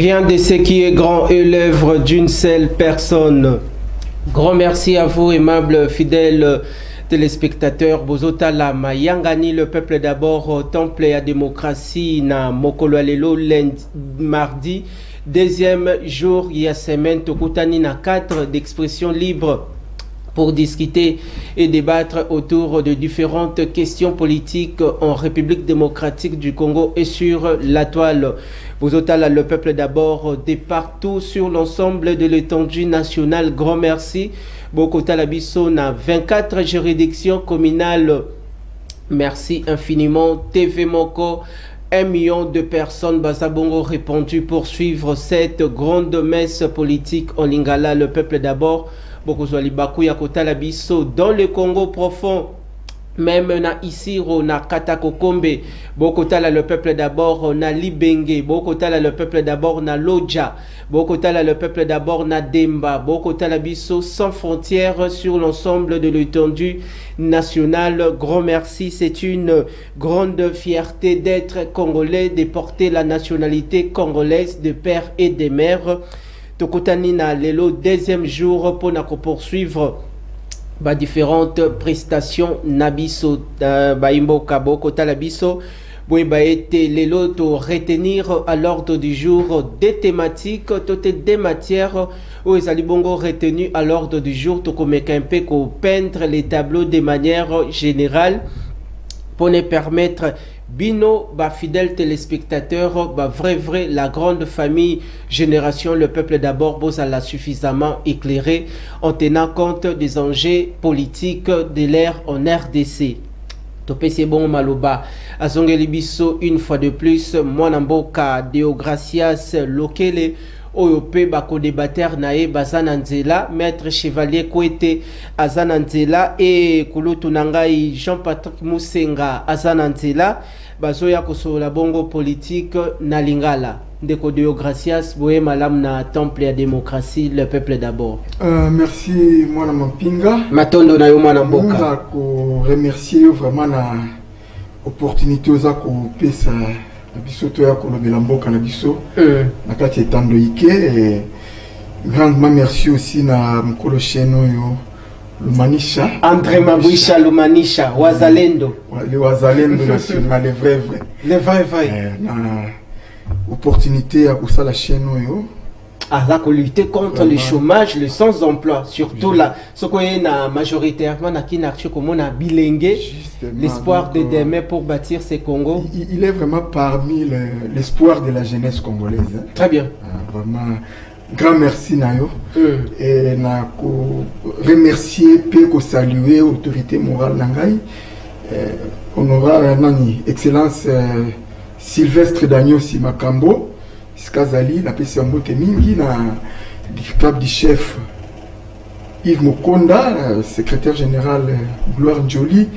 Rien de ce qui est grand est l'œuvre d'une seule personne. Grand merci à vous, aimables fidèles téléspectateurs. Bozota la Mayangani, le peuple d'abord, temple à démocratie, na Mokolo Alelo, lundi, mardi, deuxième jour, il y a semaine, Tokutani na 4 d'expression libre pour discuter et débattre autour de différentes questions politiques en République démocratique du Congo et sur la toile. Bozotala, le peuple d'abord, de partout sur l'ensemble de l'étendue nationale. Grand merci. Bokotala Bisso na 24 juridictions communales. Merci infiniment. TV Moko, 1 million de personnes Bazabongo répondu pour suivre cette grande messe politique en Lingala, le peuple d'abord. Bokozwali Bakuya Kotala Bisso dans le Congo profond. Même na Isiro, na Katakokombe, Bokotala le peuple d'abord, na Libenge, Bokotala le peuple d'abord, na Lodja, Bokotala le peuple d'abord, na Demba, Bokotala Bisso sans frontières sur l'ensemble de l'étendue nationale. Grand merci, c'est une grande fierté d'être congolais, de porter la nationalité congolaise de père et de mère. Tokotani na lelo deuxième jour pour poursuivre différentes prestations nabiso baimbo kabo kotala biso boy ba été lelo to retenir à l'ordre du jour des thématiques toutes des matières où les alibongo retenu à l'ordre du jour to komeka un peu ko peindre les tableaux de manière générale pour nous permettre Bino, fidèles téléspectateurs, vrai, la grande famille, génération, le peuple d'abord, l'a suffisamment éclairé en tenant compte des enjeux politiques de l'ère en RDC. Topé c'est bon Maloba, Azongeli Bisso une fois de plus, Mwanamboka, Deogracias, Lokele, Oyope bako débatteur nae Bazananzela, maître chevalier Kouete Azananzela et Kulutunangai Jean-Patrick Moussenga Azananzela, bazoya kosola bongo politique na Lingala. Ndeko Deogracias, boé malam na temple à démocratie, le peuple d'abord. Merci Mwana Mampinga. Matondo na yo Mwana Mboka. Ko remercier vraiment na opportunité oza ko pesa biso to ya kolobela mboka na biso na kati etando ike grandement merci aussi na mkolo cheno yo Lumanisha André Mabwisha Lumanisha Wazalendo le Wazalendo national le vrai na opportunité ya kusala cheno yo à lutter contre le chômage, le sans-emploi, surtout là, ce qu'on a majoritairement qui n'a comme on a bilingué, l'espoir de demain pour bâtir ces Congos. Il est vraiment parmi l'espoir de la jeunesse congolaise. Hein. Très bien. Vraiment, grand merci Nayo. Et na remercier, puis saluer l'autorité morale Nangai, honorable Nani, Excellence Sylvestre Daniel Simakambo. Skazali, la PC Mbote Mingi, du club du chef Yves Mokonda, secrétaire général Gloire Njoli,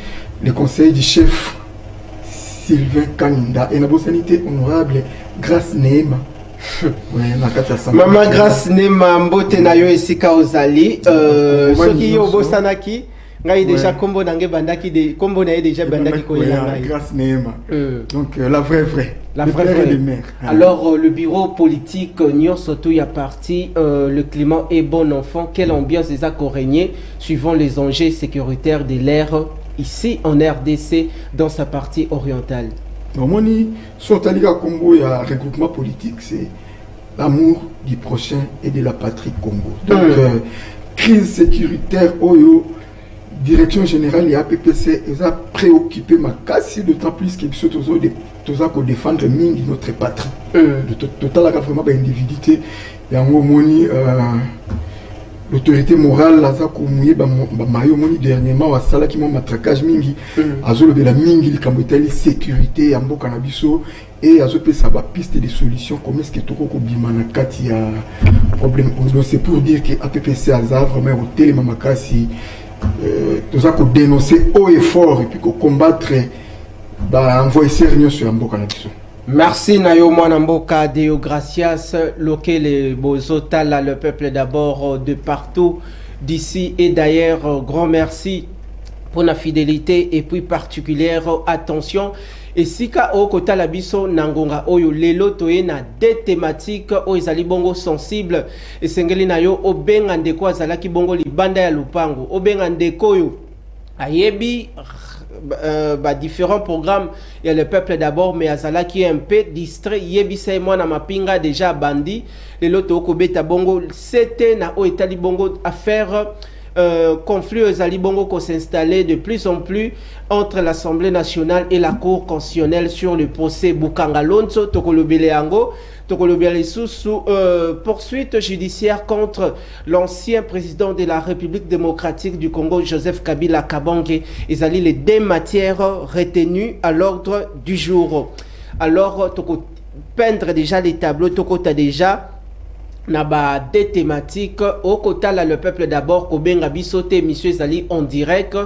le conseil du chef Sylvain Kaninda et la sanité honorable Grâce Neema. Maman Grâce Neema Mbote Nayo et Sika Ozali, ceux qui y ont Bosanaki. Ngai déjà combo nange bandaki de combo nae déjà bandaki koyanga grâce Neema. Donc la vraie la vraie mère. Alors le bureau politique Nyon surtout y a parti le climat est bon enfant, quelle ambiance des accords régnés suivant les enjeux sécuritaires de l'ère ici en RDC dans sa partie orientale. Normani Sotaliga Congo il y a regroupement politique, c'est l'amour du prochain et de la patrie Congo. Donc crise sécuritaire oyo Direction générale et APPC est préoccupé ma casse d'autant plus que nous avons défendre notre patrie. Total vraiment individualité et en moni l'autorité morale là ça comme mayo moni dernièrement à sala qui m'a matraquage mingi azolo de la mingi li kamoteli sécurité ya mboka na biso et azope ça va piste de solutions comment est-ce que toko ko bimana kati ya problème c'est pour dire que APPC a vraiment au télé makasi nous avons dénoncé haut et fort et puis combattre envoyer sérieux sur Mboka Nabiso. Merci Nayo Mwanamboka Deogracias, Lokele Bozotala, le peuple d'abord de partout, d'ici et d'ailleurs. Grand merci pour la fidélité et puis particulière attention. Et sika o kota la biso nangonga oyo lelo toye na deux thématiques o ezali bongo sensible et sengeli na yo o benga ndeko azalaki bongo libanda ya lupango o benga ndeko yo ayebi différents programmes. Il y a le peuple d'abord, mais Azala qui est un peu distrait. Yebi say moi na mapinga déjà bandi. Le loto kobeta bongo. C'était na o etali bongo affaire conflit ezali bongo ko s'installer de plus en plus entre l'Assemblée nationale et la Cour constitutionnelle sur le procès Bukanga Lonzo Tokolobele Ango. Sous poursuite judiciaire contre l'ancien président de la République démocratique du Congo, Joseph Kabila Kabange. Ils allaient les deux matières retenues à l'ordre du jour. Alors, toko peindre déjà les tableaux, toko ta déjà naba des thématiques au kota là le peuple d'abord kobenga bisote monsieur Zali en direct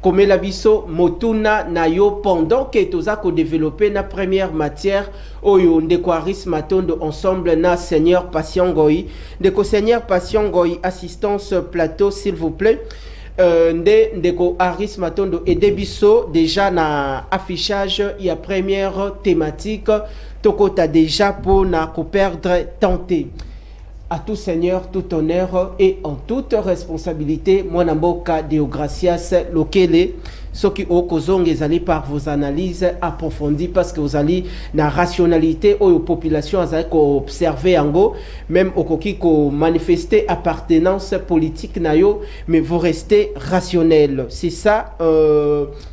comme la biso motuna nayo pendant que toza ko développer na première matière oyo ndeko Aris Matondo ensemble na Seigneur Patient Goy ndeko Seigneur Patient Goy assistance plateau s'il vous plaît ndeko Aris Matondo et debiso déjà na affichage il y a première thématique tokota déjà pour na ko perdre tenter. À tout Seigneur, tout honneur et en toute responsabilité, moi Namboka Deogracias Lokele, ce qui au kozong allez par vos analyses approfondies parce que vous allez la rationalité aux populations observer en go, même au koki ko manifester appartenance politique nayo, mais vous restez rationnel. C'est ça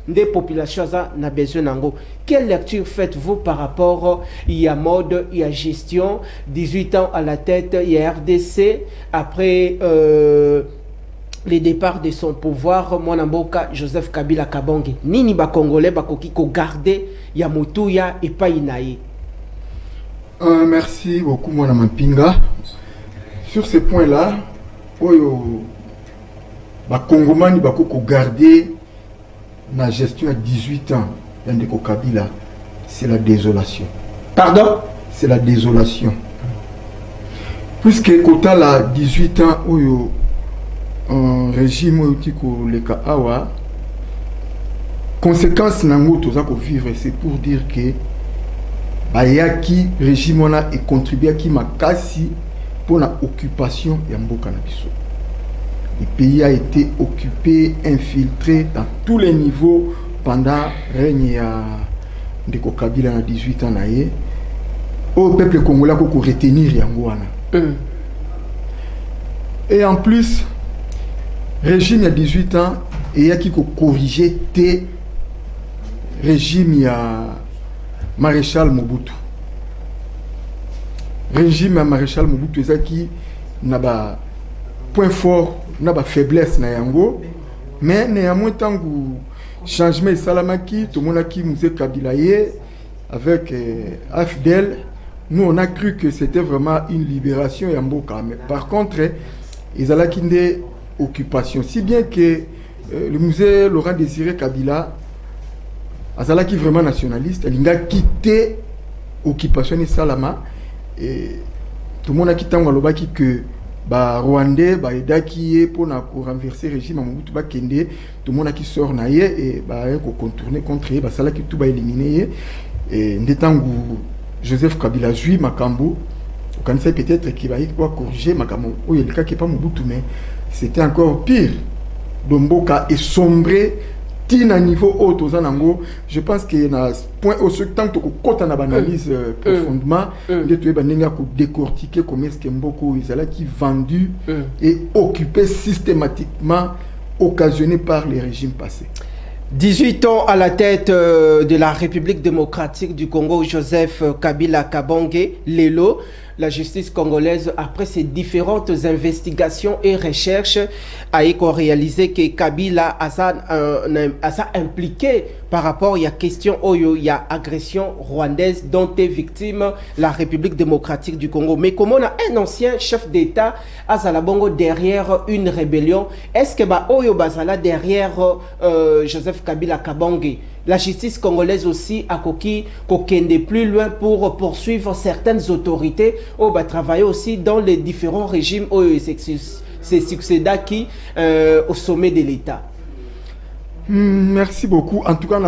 des populations n'a besoin en go. Quelle lecture faites-vous par rapport, il y a mode, il y a gestion, 18 ans à la tête, il y a RDC, après les départs de son pouvoir, Mwanamboka, Joseph Kabila Kabange, Nini ba Congolais, ba koki ko garder, ya Moutouya et pas Inaï. Merci beaucoup, Mwanamampinga. Sur ce point-là, oyo, ba Congomani ba ko garder la gestion à 18 ans. Ndeko Kabila, c'est la désolation. Pardon? C'est la désolation. Puisque Kota a 18 ans, oyo un régime où le Awa, conséquence nango toza ko vivre, c'est pour dire que bayaki régime on a et contribué à qui makasi pour la occupation ya mboka na biso. Le pays a été occupé, infiltré dans tous les niveaux pendant règne de Kabila à 18 ans au peuple congolais pour retenir Yangouana. Et en plus, régime à 18 ans et il y a qui corriger tes régime il y a maréchal Mobutu. Régime à maréchal Mobutu c'est qui n'a pas point fort, n'a pas faiblesse na Yango, mais néanmoins tant que changement Salamaki, tout le monde qui nous est Kabilaye avec AFDL, nous on a cru que c'était vraiment une libération Yamboka. Mais par contre, ils allaient qu'il y ait occupation. Si bien que le musée Laurent Désiré Kabila, Azala qui vraiment nationaliste, il a quitté l'occupation de Salama et tout le monde a quitté Walobaki que ba Rwandais ba edaki pour na renverser régime Mobutu ba kende tout le monde qui sort naie et ba ko contourner contre ba sala qui tout ba éliminer et ndetangu Joseph Kabila jui makambo on sait peut-être qu'il va y corriger makambo o yelika qui pas Mobutu mais c'était encore pire Domboka est sombré tina niveau haut aux anango. Je pense qu'il y a un point au tant que quand on analyse profondément de tu es décortiquer comment est-ce que Mboko Isala qui vendu et occupé systématiquement occasionné par les régimes passés. 18 ans à la tête de la République démocratique du Congo, Joseph Kabila Kabange, Lelo, la justice congolaise, après ces différentes investigations et recherches, a réalisé que Kabila a ça impliqué par rapport à la question où il y a agression rwandaise dont est victime la République démocratique du Congo. Mais comme on a un ancien chef d'État à Zalabongo derrière une rébellion, est-ce que Oyo Bazala derrière Joseph Kabila Kabange, la justice congolaise aussi a kokende plus loin pour poursuivre certaines autorités ou travailler aussi dans les différents régimes où c'est succéda qui au sommet de l'État. Merci beaucoup. En tout cas,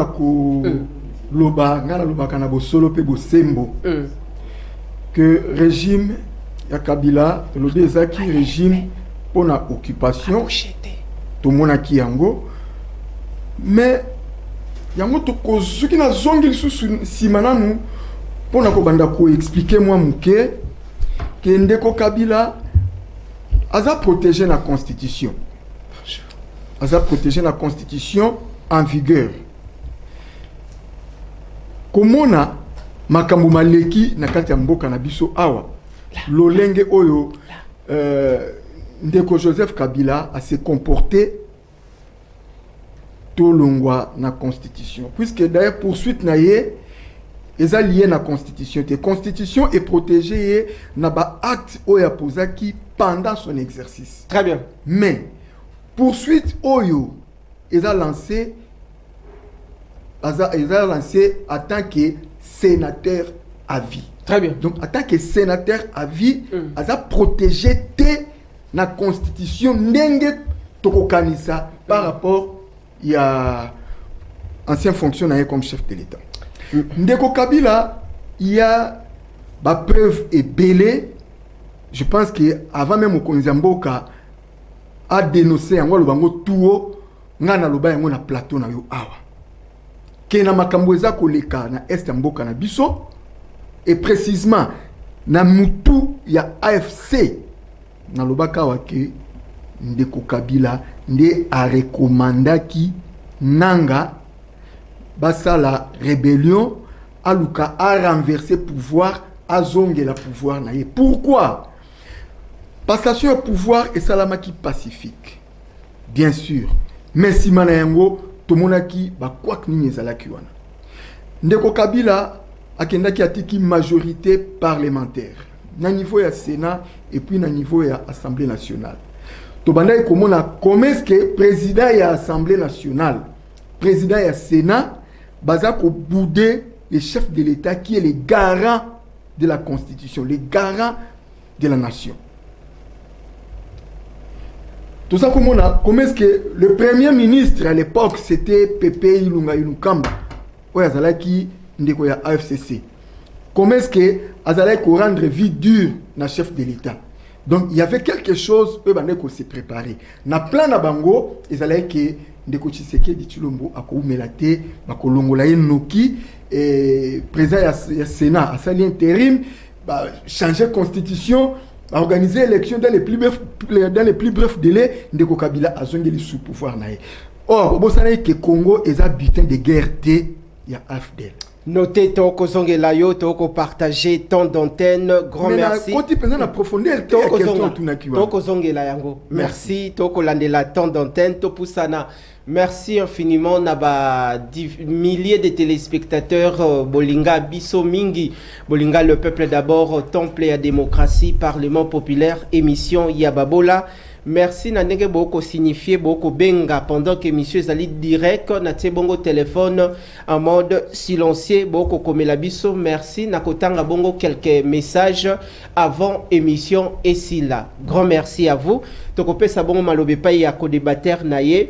loba ngana loba kana bo solo pe bo sembo que régime ya Kabila lobi ezaki régime pour la occupation tout mona ki yango mais yango to kozuki na zongi lisusu simana nu pour na ko banda ko expliquer moi muke que ndeko Kabila aza protéger la constitution aza protéger la constitution en vigueur komona makambo maleki na kati ya mboka na biso awa lolenge oyo ndeko Joseph Kabila a se comporté tout longwa na constitution puisque d'ailleurs poursuite na ye eza lié na constitution te constitution est protégée na ba acte oya posaki pendant son exercice. Très bien. Mais poursuite oyo eza lancé en tant que sénateur à vie. Très bien. Donc en tant que sénateur à vie eza protégé te na constitution ndenge tokokanisa par rapport il y a ancien fonctionnaire comme chef de l'État. Ndeko Kabila, il y a ba preuve et belé. Je pense que avant même Okonzamboka a dénoncé en bango tuo ngana loba yango na plateau na yo awa. Ke na makambo eza koleka na est mboka na biso et précisément na mutu ya AFC na lobaka wa ke ndeko Kabila nde a recommandaki nanga basa la rébellion aluka a renversé pouvoir a zonge la pouvoir naie. Pourquoi? Passation au pouvoir et salamaki pacifique bien sûr mais si manayango tomonaki ba quoi que ni ezalaki wana ndeko Kabila akendaki atiki majorité parlementaire na niveau ya Sénat et puis na niveau ya Assemblée nationale. Tobanda komona comment est-ce que président ya Assemblée nationale, président ya Sénat bazako bouder les chefs de l'État qui est le garant de la Constitution, le garant de la nation. Tout ça comment est-ce que le premier ministre à l'époque c'était Pepe Ilunga Ilukamba qui ndeko ya AFCC. Comment est-ce que azalaki ko rendre vie dure na chef de l'État. Donc il y avait quelque chose eux bandeko se préparer. Na plan na bango ezalaki que ndeko Tshisekedi Tshilombo akoumela te bakolongola ye noki et président ya Sénat a sali intérim ba changer constitution organiser élection dans les plus brefs délais ndeko Kabila azongeli sous pouvoir nae. Or bosana que Congo eza butin de guerre te ya AFDL. Notez toko zongela yo toko partager temps d'antenne. Grand merci. Quand tu penses en profondeur toko zongela yango. Merci toko landela temps d'antenne to pusana. Merci infiniment naba milliers de téléspectateurs Bolinga Biso Mingi Bolinga le peuple d'abord temple et démocratie parlement populaire émission Yababola. Merci Nandenge Boko signifié Boko Benga pendant que monsieur Zali direct na bongo téléphone en mode silencieux Boko Komelabiso. Merci Nakotanga Bongo quelques messages avant émission et si là. Grand merci à vous. Tokope Sabongo Malobe Paye à co-débatteur Naye.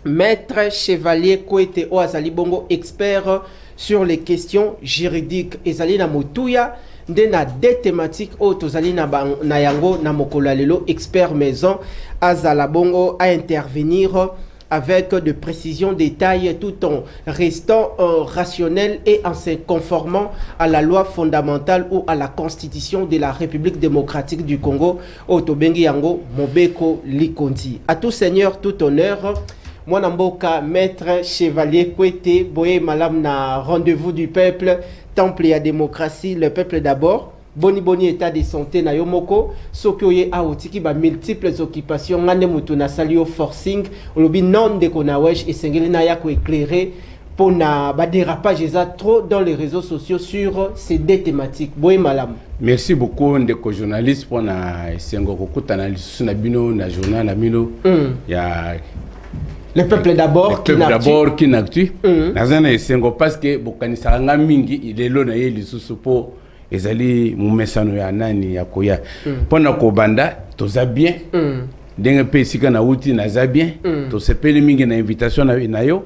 Maître Chevalier Kouete Oazali Bongo expert sur les questions juridiques. Ezali na Motuya. Ndena des thématiques tozali na yango na mokolo lelo expert maison azala bongo à intervenir avec de précisions détails tout en restant rationnel et en se conformant à la loi fondamentale ou à la constitution de la République démocratique du Congo otobengi yango Mobeko Likondi. À tout seigneur tout honneur. Moi Namboka maître Chevalier Kouete boye malam na rendez-vous du peuple temple et démocratie le peuple d'abord boni état de santé na yomoko soki a otiki ba multiples occupations ngane mutu na salio forcing olobi non de konawesh et sengeli na ya ko éclairer pour na ba dérapage eza trop dans les réseaux sociaux sur ces deux thématiques boye malam. Merci beaucoup ndeko journaliste pour na sengo kokutana lisusu na bino na journal na bino ya le peuple d'abord qui n'actue. Nazana esengo parce que bokanisa nga mingi ilelo na ye lisusu po ezali mumesano ya nani ya koya. Pona ko banda toza bien. Denga pe sika na uti na za bien. To sepeli mingi na invitation na yo.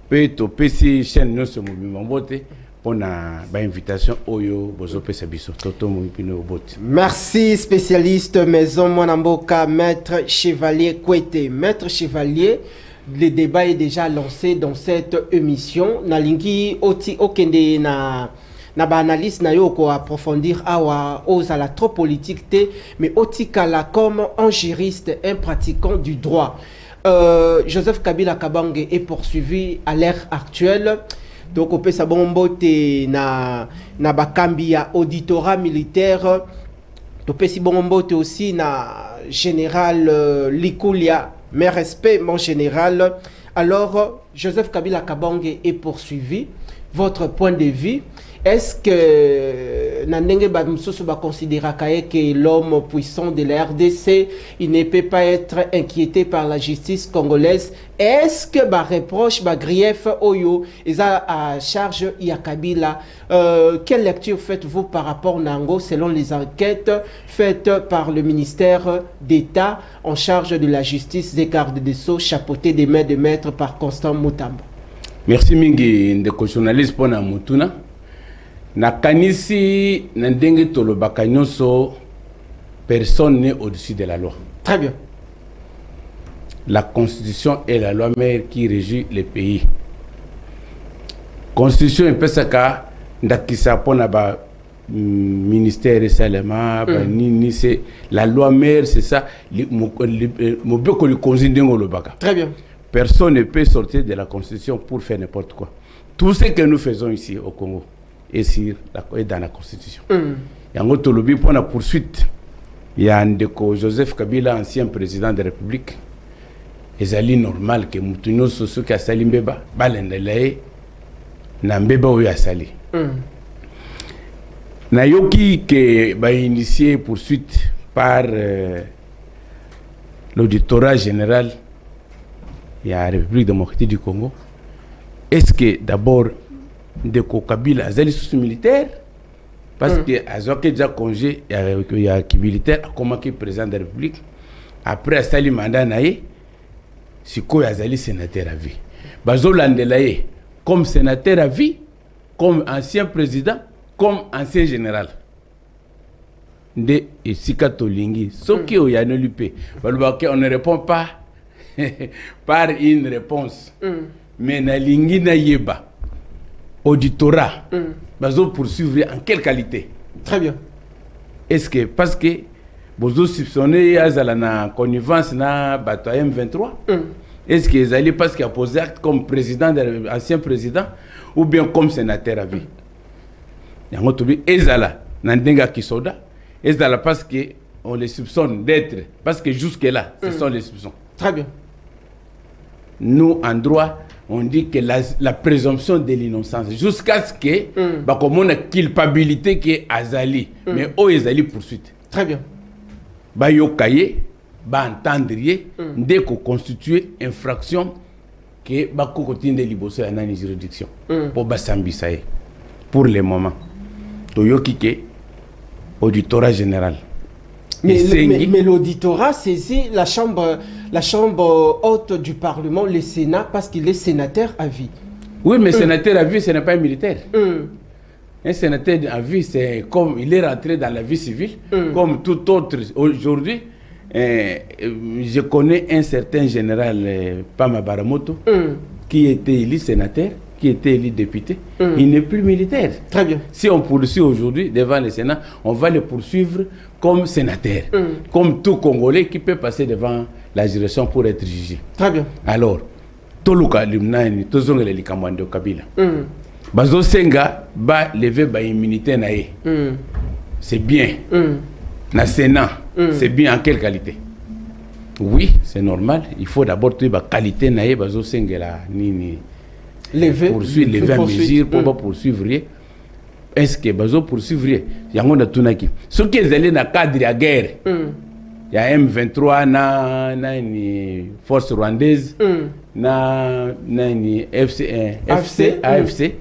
pe to pesi chaîne no se mouvement bote pona ba invitation oyo bozo pesa biso toto mo pino bote. Merci spécialiste maison Mwanamboka maître Chevalier Kwete. Maître Chevalier, le débat est déjà lancé dans cette émission. Nalingi oti okende na ba analyse na yo ko approfondir awa ozala trop politique te mais oti kala comme un juriste, un pratiquant du droit. Joseph Kabila Kabange est poursuivi à l'ère actuelle. Donc on peut sabombote na bakambi ya auditorat militaire. On peut sabombote aussi na général Likulia. Mes respects mon général. Alors Joseph Kabila Kabange est poursuivi. Votre point de vue, est-ce que Nandenge Bamsoso va considérer que l'homme puissant de la RDC, il ne peut pas être inquiété par la justice congolaise? Est-ce que ba reproche, ba grief oyo, ils a à charge Kabila? Quelle lecture faites-vous par rapport à Nango selon les enquêtes faites par le ministère d'État en charge de la justice des gardes des Sceaux, chapeauté des mains de maître par Constant Mutamba? Merci mingi ndeko journaliste pona mutuna. Na kanisi na ndenge tolobaka nyonso, personne n'est au-dessus de la loi. Très bien. La constitution est la loi mère qui régit le pays. Constitution empesaka ndakisa pona ba ministère et salema ni c'est la loi mère, c'est ça mobeko li konzindengo lobaka. Très bien. Personne ne peut sortir de la constitution pour faire n'importe quoi. Tout ce que nous faisons ici au Congo est dans la constitution. Il y a un autre lobby pour la poursuite. Il y a un déco Joseph Kabila, ancien président de la République. Et c'est normal que Moutounio Soso qui a sali mbeba, balendelaye, na mbeba ou a sali. Na yoki que va initier poursuite par l'auditorat général. Il y a la République démocratique du Congo. Est-ce que d'abord Ndeko Kabila a sous militaire? Parce que Azoké déjà congé, il y a qui militaire a commencé président de la République. Après Sali mandat naé, si quoi Azali sénateur à vie. Bazo Landelaye comme sénateur à vie, comme ancien président, comme ancien général. Nde Sika Tolingi, ce qui est au Lupe, on ne répond pas par une réponse. Mais na lingi na yeba auditorat bazo poursuivre en quelle qualité? Très bien. Est-ce que parce que bozo soupçonné azala na connivence na bato M23? Est-ce que ezali parce qu'il a posé acte comme président ancien président ou bien comme sénateur à vie? Yango tobi ezala na ndenga kisoda ezala parce que on les soupçonne d'être, parce que jusque là ce sont les soupçons. Très bien. Nous, en droit, on dit que la présomption de l'innocence, jusqu'à ce que, comme on a culpabilité qui est Azali, mais où Azali poursuite. Très bien. Bah yokaye, bah entendrier, dès qu'on constitue infraction, que bah kokotine de liboso à une juridiction, pour basambi saye, pour le moment. Toyoki ke auditorat général. Mais l'auditorat saisit la chambre haute du Parlement, le Sénat, parce qu'il est sénateur à vie. Oui, mais sénateur à vie, ce n'est pas un militaire. Un sénateur à vie, c'est comme il est rentré dans la vie civile, comme tout autre. Aujourd'hui, je connais un certain général, Pama Baramoto, qui était élu sénateur, qui était élu député. Il n'est plus militaire. Très bien. Si on poursuit aujourd'hui devant le Sénat, on va le poursuivre comme sénateur, comme tout Congolais qui peut passer devant la juridiction pour être jugé. Très bien. Alors, Toluka Limnani, Tozongele Likamwando Kabila. Bazo Senga ba lever ba immunité nae. C'est bien. Na Sénat, c'est bien en quelle qualité? Oui, c'est normal. Il faut d'abord trouver la qualité nae Bazo Senga la nini. Poursuivre, lever à mesure pour poursuivre. Est-ce que Bazo poursuivre? Il y a un tunaki. Ce qui est allé dans le cadre de la guerre, il y a M23 na une force rwandaise, na une AFC,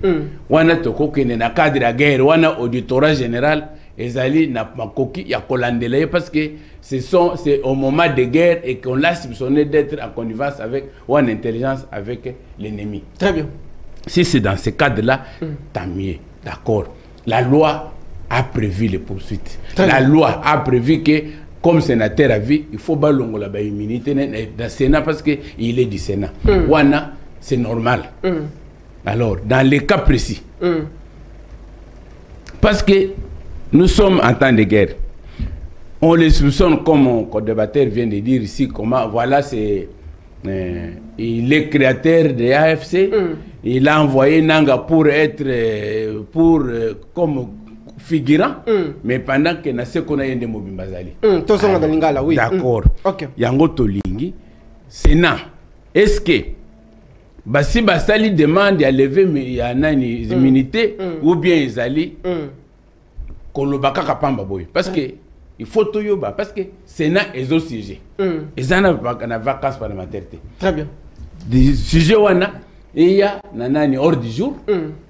wana toko kene na cadre de la guerre, wana auditorat général ezali na makoki ya kolandela parce que c'est au moment de guerre et qu'on l'a soupçonné d'être en connivence avec ou en intelligence avec l'ennemi. Très bien. Si c'est dans ce cadre-là, tant mieux, d'accord. La loi a prévu les poursuites. La loi a prévu que, comme sénateur à vie, il faut balongo la immunité dans le Sénat parce qu'il est du Sénat. Wana, c'est normal. Alors, dans les cas précis, parce que nous sommes en temps de guerre, on les soupçonne, comme mon co-débatteur vient de dire ici, comment, voilà, c'est... il est créateur de AFC, il a envoyé Nanga pour être comme figurant, mais pendant que Nassé Konaye de Mobimbazali. D'accord. Yango Tolingi, Sénat, est-ce que Bassi Bassali demande à lever les immunités ou bien Izali Kolobaka Kapamba Boy? Parce que il faut tout yoba parce que Sénat est au sujet. Ils en ont vacances parlementaires. Très bien. Des sujets wana et il y a nanani hors du jour.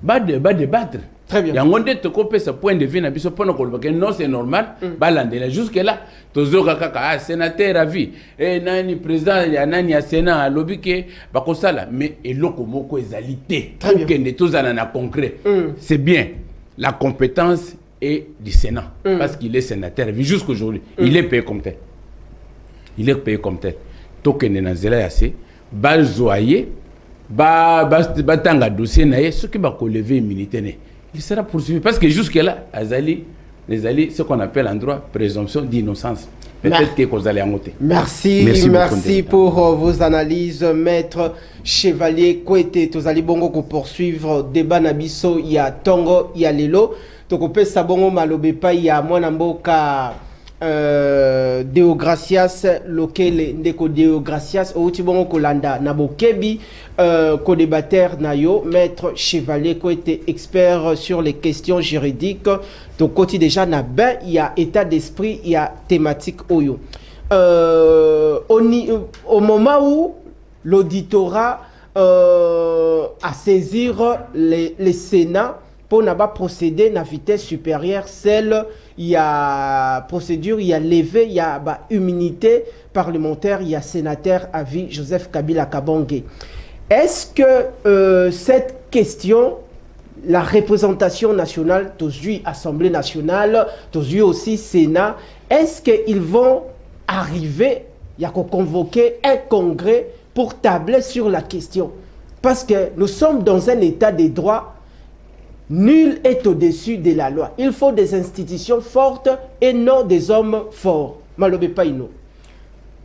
Ba débattre. Très bien. Il y a un monde te couper ce point de vue na biso pona kolobaka non c'est normal. Ba landela jusque là tozoka kaka sénateur à vie et nani président ya nani ya Sénat à lobby que bakosala mais eloko moko ezalité. Très bien. Que ne tozana na concret. C'est bien la compétence et du Sénat, parce qu'il est sénateur, jusqu'aujourd'hui, il est payé comme tel. Il est payé comme tel. Token Nanzela Yassé, Balzoyer, Batanga dossier Naye, ce qui va lever immunité, il sera poursuivi. Parce que jusque-là, les alliés, ce qu'on appelle en droit présomption d'innocence. Peut-être que vous allez en noter. Merci pour vos analyses, maître Chevalier Kouete. Tous allez bongo pour poursuivre débat Nabiso, il y a Tongo, il y a Lelo. Tokope sabongo malobe pa ya mwana mboka Deogracias lokele ndeko Deogracias outi bongo kolanda na bokebi co-débatteur nayo maître Chevalier ko était expert sur les questions juridiques to côté déjà na ben il y a état d'esprit il y a thématique oyo au moment où l'auditorat à saisir les Sénats pour ne pas procéder à la vitesse supérieure, celle, il y a procédure, il y a levé, il y a immunité parlementaire, il y a sénateur à vie, Joseph Kabila Kabonge. Est-ce que cette question, la représentation nationale, toujours Assemblée nationale, toujours aussi Sénat, est-ce qu'ils vont arriver, il y a qu'à convoquer un congrès pour tabler sur la question? Parce que nous sommes dans un état de droit. Nul est au-dessus de la loi. Il faut des institutions fortes et non des hommes forts. Malobe Paino.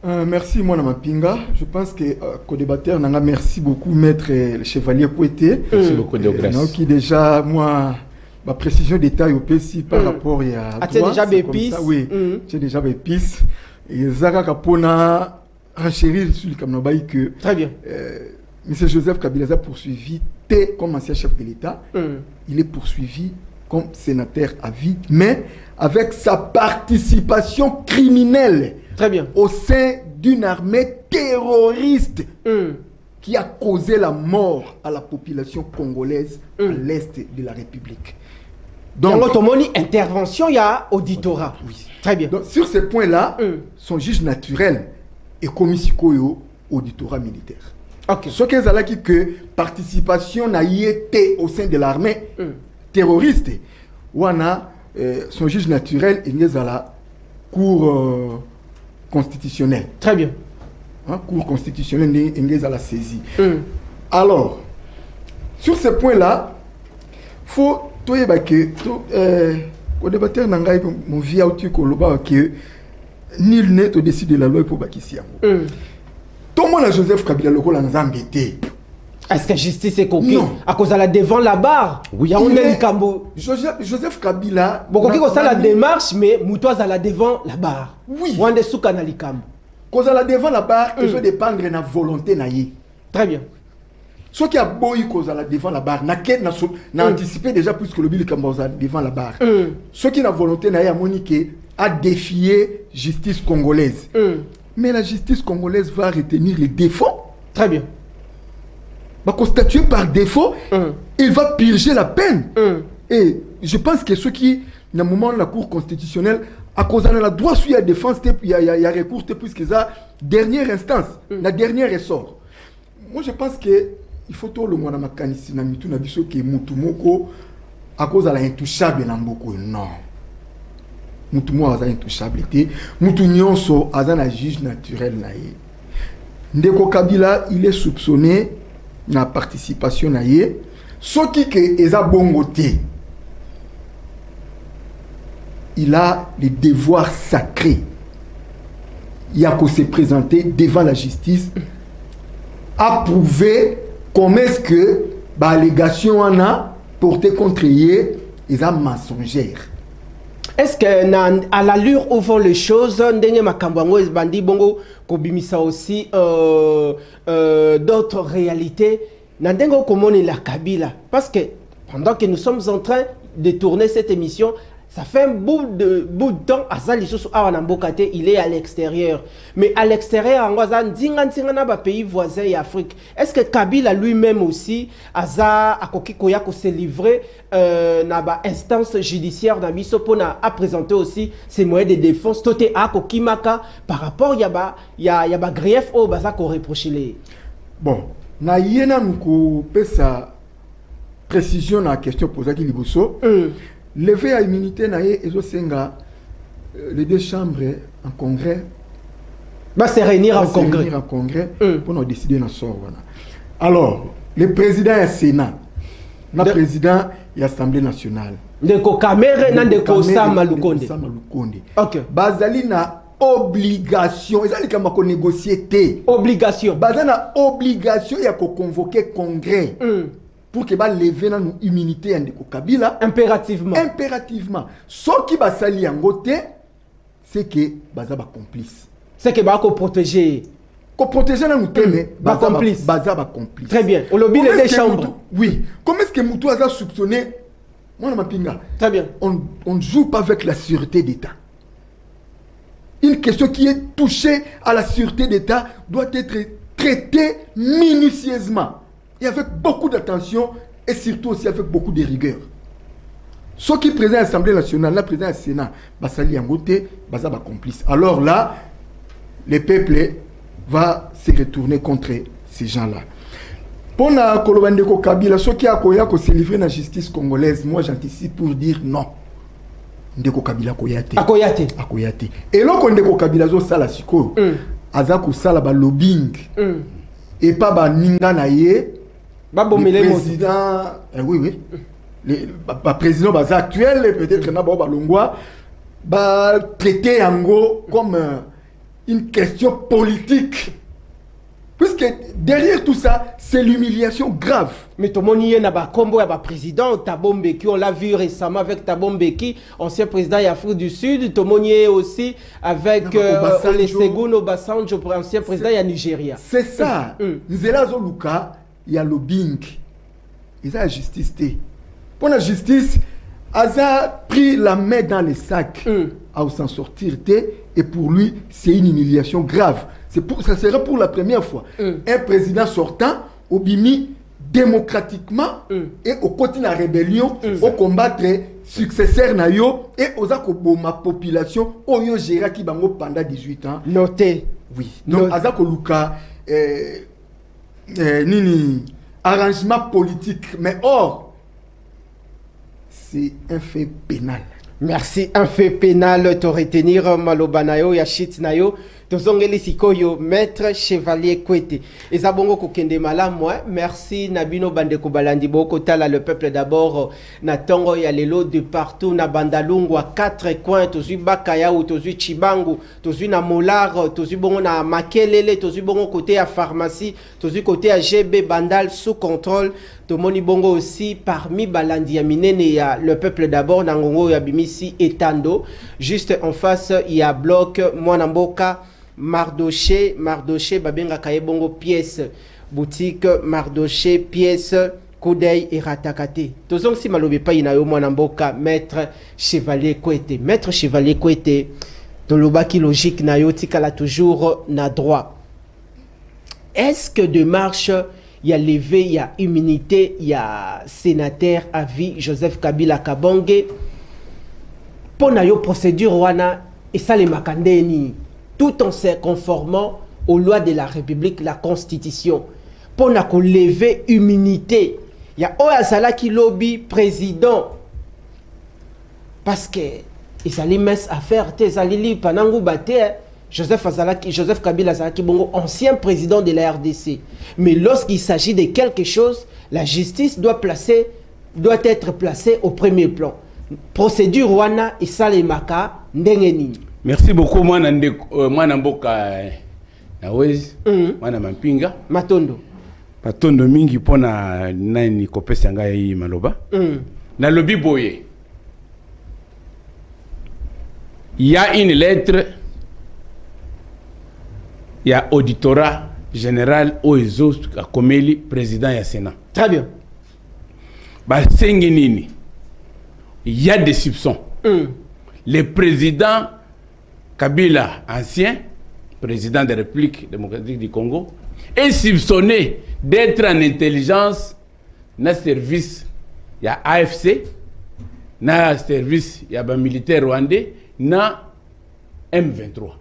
Merci, moi, Mapinga. Je pense que co-débatteur, merci beaucoup, maître le Chevalier Kouete. Merci beaucoup, Deogracias. Qui déjà, moi, ma précision détail au PC par rapport à. Tu as déjà des pistes? Oui, j'ai déjà des pistes. Et Zaka Kapona renchérir sur le Kamnabaï que. Très bien. M. Joseph Kabila a poursuivi comme ancien chef de l'État. Il est poursuivi comme sénateur à vie, mais avec sa participation criminelle. Très bien. Au sein d'une armée terroriste qui a causé la mort à la population congolaise à l'est de la République. Donc, intervention, il y a auditorat. Oui. Très bien. Donc, sur ce point-là, son juge naturel est commis auditorat militaire. Okay. Ce qu'ils ont dit que participation n'a été au sein de l'armée terroriste. Wana son juge naturel est à la cour constitutionnelle. Très bien. Cour constitutionnelle est à la saisie. Alors, sur ce point-là, faut que au débatteur n'angaï mon vie que nul n'est au-dessus de la loi pour Bakissia. Tout le monde a Joseph Kabila le rôle en embêté. Est-ce que justice est coquille? À cause de la devant la barre. Oui. Joseph Kabila. Bon, coquille ça la démarche, mais moutoise à la devant la barre. Oui. Wande souka na likam. Cause à la devant la barre, il faut dépendre de la volonté naïe. Très bien. Ce qui a boy cause à la devant la barre, n'a anticipé déjà plus que le bill devant la barre. Ce qui n'a volonté naïe à Monique a défié justice congolaise. Mais la justice congolaise va retenir les défauts. Très bien. Va constatuer par défaut, il va purger la peine. Et je pense que ceux qui na moment la Cour constitutionnelle à cause de la droit sur la défense il y a recours puisque ça dernière instance la dernière ressort. Moi je pense que il faut tout le monde makanisi na mitu na biso ke mutu moko à cause de la intouchable na mboko non. Mutu mo aza intouchable te mutu nyonso aza na juge naturel na ye. Ndeko Kabila il est soupçonné na participation na ye soki ke eza bongo te. Il a le devoir sacré. Il a qu'à se présenter devant la justice à prouver comment est-ce que l'allégation en a porté contre lui est mensongère. Est-ce que à l'allure où vont les choses, ndenge makambango es bandi bongo kobimisa aussi d'autres réalités nandengo komoni la Kabila parce que pendant que nous sommes en train de tourner cette émission ça fait un bout de temps il est à l'extérieur. Mais à l'extérieur, en pays voisins et Afrique. Est-ce que Kabila lui-même aussi a se livré à instance judiciaire a présenté aussi ses moyens de défense par rapport à grief au baza qu'on reproche les. Bon, na yena nous pesa précision na question posée qui liboso. Lever à immunité naie et les deux chambres en congrès va se réunir en congrès pour nous décider dans sort. Alors le président est Sénat, le président est Assemblée nationale. De Kokamere nan de Kosama Lukonde. OK. Bazali na obligation, ils allaient comme négocier obligation. Bazali na obligation il y a convoquer congrès. Pour que lever notre immunité en Kabila impérativement ce qui va salir en côté c'est que baza ba complice c'est que ba ko protéger nous teme ba complice très bien au lobby les chambres oui comment est-ce que Moutou a soupçonné moi na pinga très bien on ne joue pas avec la sûreté d'État. Une question qui est touchée à la sûreté d'État doit être traitée minutieusement et avec beaucoup d'attention et surtout aussi avec beaucoup de rigueur. Ceux qui président à l'Assemblée nationale, la président du Sénat, Basali Angote, Bazaba complice. Alors là, le peuple va se retourner contre ces gens-là. Pour la Kolobandeko Kabila, ceux qui ont se livrer dans la justice congolaise, moi j'anticipe pour dire non. Ndeko Kabila koyate. Akoyate. Et là, quand Ndeko Kabila zo sala siko, azako sala ba lobbying. Et pas ba ninga na ye. Le président, oui. Le président actuel, peut-être Nababa Longwa, va traiter Ango comme une question politique. Puisque derrière tout ça, c'est l'humiliation grave. Mais tout le monde y est combo à président Thabo Mbeki, on l'a vu récemment avec Thabo Mbeki, ancien président d'Afrique du Sud. Tout le monde y est aussi avec les Seguno Obasanjo, ancien président de Nigeria. C'est ça. Nzela Zoluka, il y a lobbying. Il y a la justice. Pour la justice, Aza pris la main dans les sacs à s'en sortir. Et pour lui, c'est une humiliation grave. Ça sera pour la première fois. Un président sortant, au bimi démocratiquement et au côté de la rébellion, au combattre successeur nayo et aux akoboma population au yo géra qui bango pendant 18 ans. Noté. Oui. Donc Azako Luka nini arrangement politique, mais or c'est un fait pénal. Merci, un fait pénal te retenir malobanayo yashit nayo. Tozongeli sikoyo maître Chevalier Kwete. Ezabongo kokende malamu. Merci Nabino Bandeko Balandi Boko Tala le peuple d'abord na tongo ya lelo de partout na Bandalungu à 4 coins tozu Bakaya ou tozu Chibangu tozu na Molar tozu bongo na Makelele tozu bongo côté à pharmacie tozu côté à GB Bandal sous contrôle tomoni bongo aussi parmi Balandi ya minene ya le peuple d'abord na ngongo ya bimisi Etando juste en face il y a bloc Mwanamboka Mardoché, Babenga Kayebongo pièce, boutique Mardoché, pièce, Koudei et Ratakate. Tozong si malobe pa inayo mwanamboka, maître Chevalier Kwete. Maître Chevalier Kwete, tolobaki logique nayo tikala toujours na droit. Est-ce que de marche, il y a levé, il y a immunité, il y a sénateur à vie, Joseph Kabila Kabonge, pour na yo procédure wana et ça les makandeni tout en se conformant aux lois de la République, la Constitution, pour na ko lever immunité. Il y a Oyazala qui lobby président parce que ils allaient mettre affaire tes alili panangu bate Joseph Kabila Azalaki Bongo, ancien président de la RDC. Mais lorsqu'il s'agit de quelque chose, la justice doit être placée au premier plan. Procédure wana et salemaka ndengeni. Merci beaucoup moi Namboka Nawezi moi Mampinga Matondo mingi pona nani kopesa ngai maloba na lobby boye. Il y a une lettre, il y a auditorat général Oezo Komeli, président du Sénat. Très bien. Il y a des soupçons. Le président Kabila, ancien président de la République démocratique du Congo, est soupçonné d'être en intelligence dans le service. Il y a AFC, dans le service, il y a un militaire rwandais, dans M23.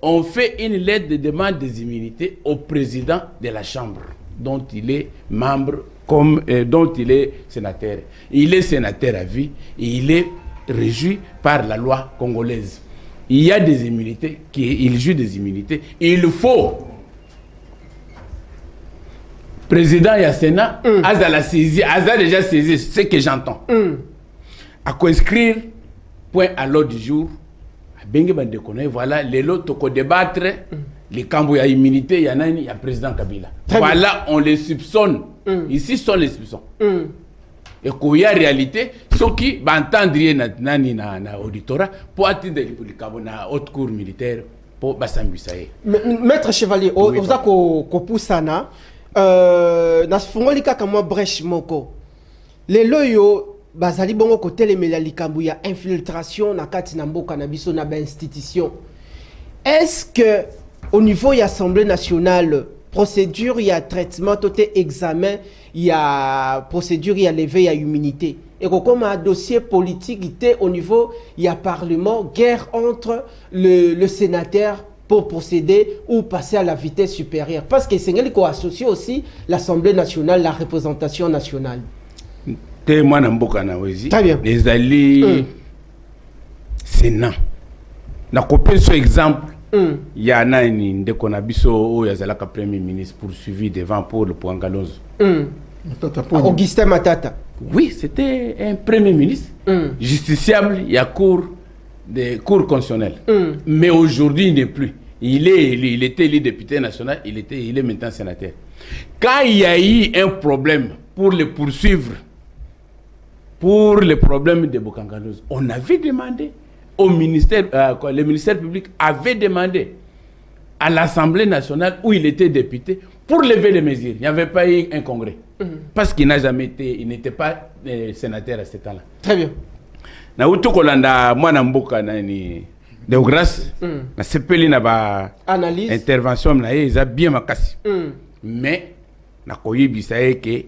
On fait une lettre de demande des immunités au président de la Chambre, dont il est membre, dont il est sénateur. Il est sénateur à vie et il est régi par la loi congolaise. Il y a des immunités, il joue des immunités. Il faut, président et Sénat, a déjà saisi ce que j'entends. À quoi inscrire, point à l'ordre du jour. Voilà, les lots toko débattre, les cambouis à immunité, il y en a il y a président Kabila. Voilà, on les soupçonne. Ici sont les soupçons. Et qu'il y a réalité, ceux qui entendent na auditorat pour atteindre la haute cour militaire pour Bassambusaye. Maître Chevalier, vous avez poussana, na fungolika kama brèche moko. Les loyo bazali bongo côté les likambu ya infiltration na kati na mboka na biso na ba institution. Est-ce que au niveau de l'Assemblée nationale, procédure, il y a traitement, tout est examen, il y a procédure, il y a levé, il y a immunité. Et comme un dossier politique, au niveau, il y a parlement, guerre entre le sénateur pour procéder ou passer à la vitesse supérieure. Parce que c'est ce qui associe aussi l'Assemblée nationale, la représentation nationale. Très bien. Les alliés Sénat. Na copié ce exemple. Il y a un premier ministre poursuivi devant Paul Pouangaloz. Augustin Matata. Oui, c'était un premier ministre justiciable, il y a cour constitutionnelle. Mais aujourd'hui, il n'est plus. Il était député national, il est maintenant sénateur. Quand il y a eu un problème pour le poursuivre, pour le problème de Pouangaloz, on avait demandé au ministère, le ministère public avait demandé à l'Assemblée nationale où il était député pour lever les mesures. Il n'y avait pas eu un congrès. Parce qu'il n'a jamais été, il n'était pas sénateur à ce temps-là. Très bien. Na utu kolanda mwana mboka nani de grâce na sepeli na ba analyse intervention na ye za bien makasi. Mais na koyebisa que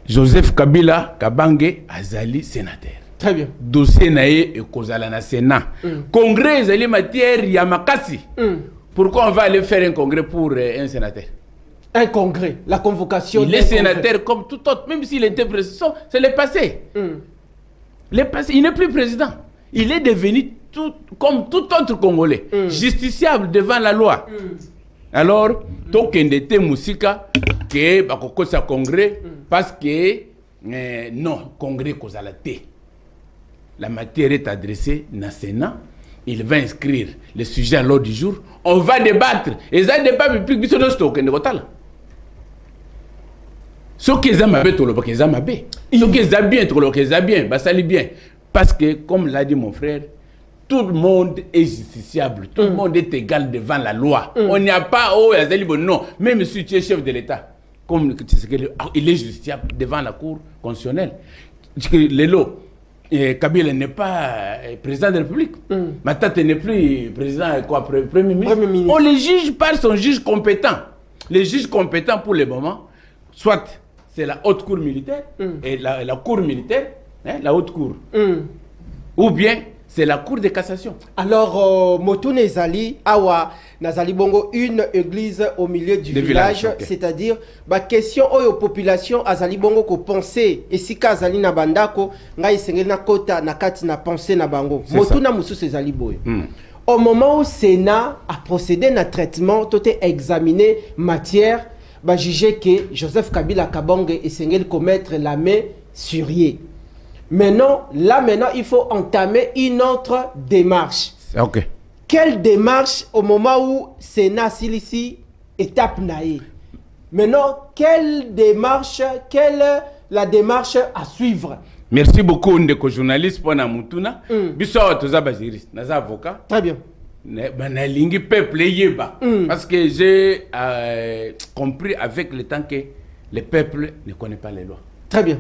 Joseph Kabila Kabange azali sénateur. Très bien. Dossier naé et kozala na Sénat. Congrès ezali matière ya makasi. Pourquoi on va aller faire un congrès pour un sénateur? Un congrès, la convocation. Il est sénateur comme tout autre, même s'il était président, c'est le passé. Le passé, il n'est plus président. Il est devenu comme tout autre Congolais, justiciable devant la loi. Alors, Tokendete Moussika, que bakoko sa congrès, parce que non, congrès kozalate. La matière est adressée au Sénat. Il va inscrire le sujet à l'ordre du jour. On va débattre. Et ça débat public, biso no stock ne kotala. Ce qui est amabé, tout le monde est amabé. Ce qui est bien, tout le monde est bien. Bah ça bien. Parce que, comme l'a dit mon frère, tout le monde est justiciable. Tout le monde est égal devant la loi. On n'y a pas, oh, non. Même si tu es chef de l'État, comme il est justiciable devant la Cour constitutionnelle. Les lots. Kabila n'est pas président de la République. Matata n'est plus président, premier ministre. On les juge par son juge compétent. Les juges compétents pour le moment, soit c'est la haute cour militaire et la cour militaire, hein, la haute cour. Ou bien c'est la cour de cassation. Alors, Motune Zali, Awa, Nazali Bongo, une église au milieu du village, okay. C'est-à-dire, la question aux population, Azali Bongo, ko penser, et si Kazali na bandako, nga isengel na kota, na kati na penser na bango. Motuna Moussou Zali Boy. Au moment où le Sénat a procédé à un traitement, tout est examiné matière, bah jugé que Joseph Kabila Kabonge et Sengel commettre la main sur lui. Maintenant, il faut entamer une autre démarche. Ok. Quelle démarche au moment où le Sénat ici étape naïe? Maintenant, quelle la démarche à suivre? Merci beaucoup, Ndeko journaliste pour Namutuna. Biso toza juriste, naza avocat. Très bien. Banalingi peuple yeba. Parce que j'ai compris avec le temps que le peuple ne connaît pas les lois. Très bien.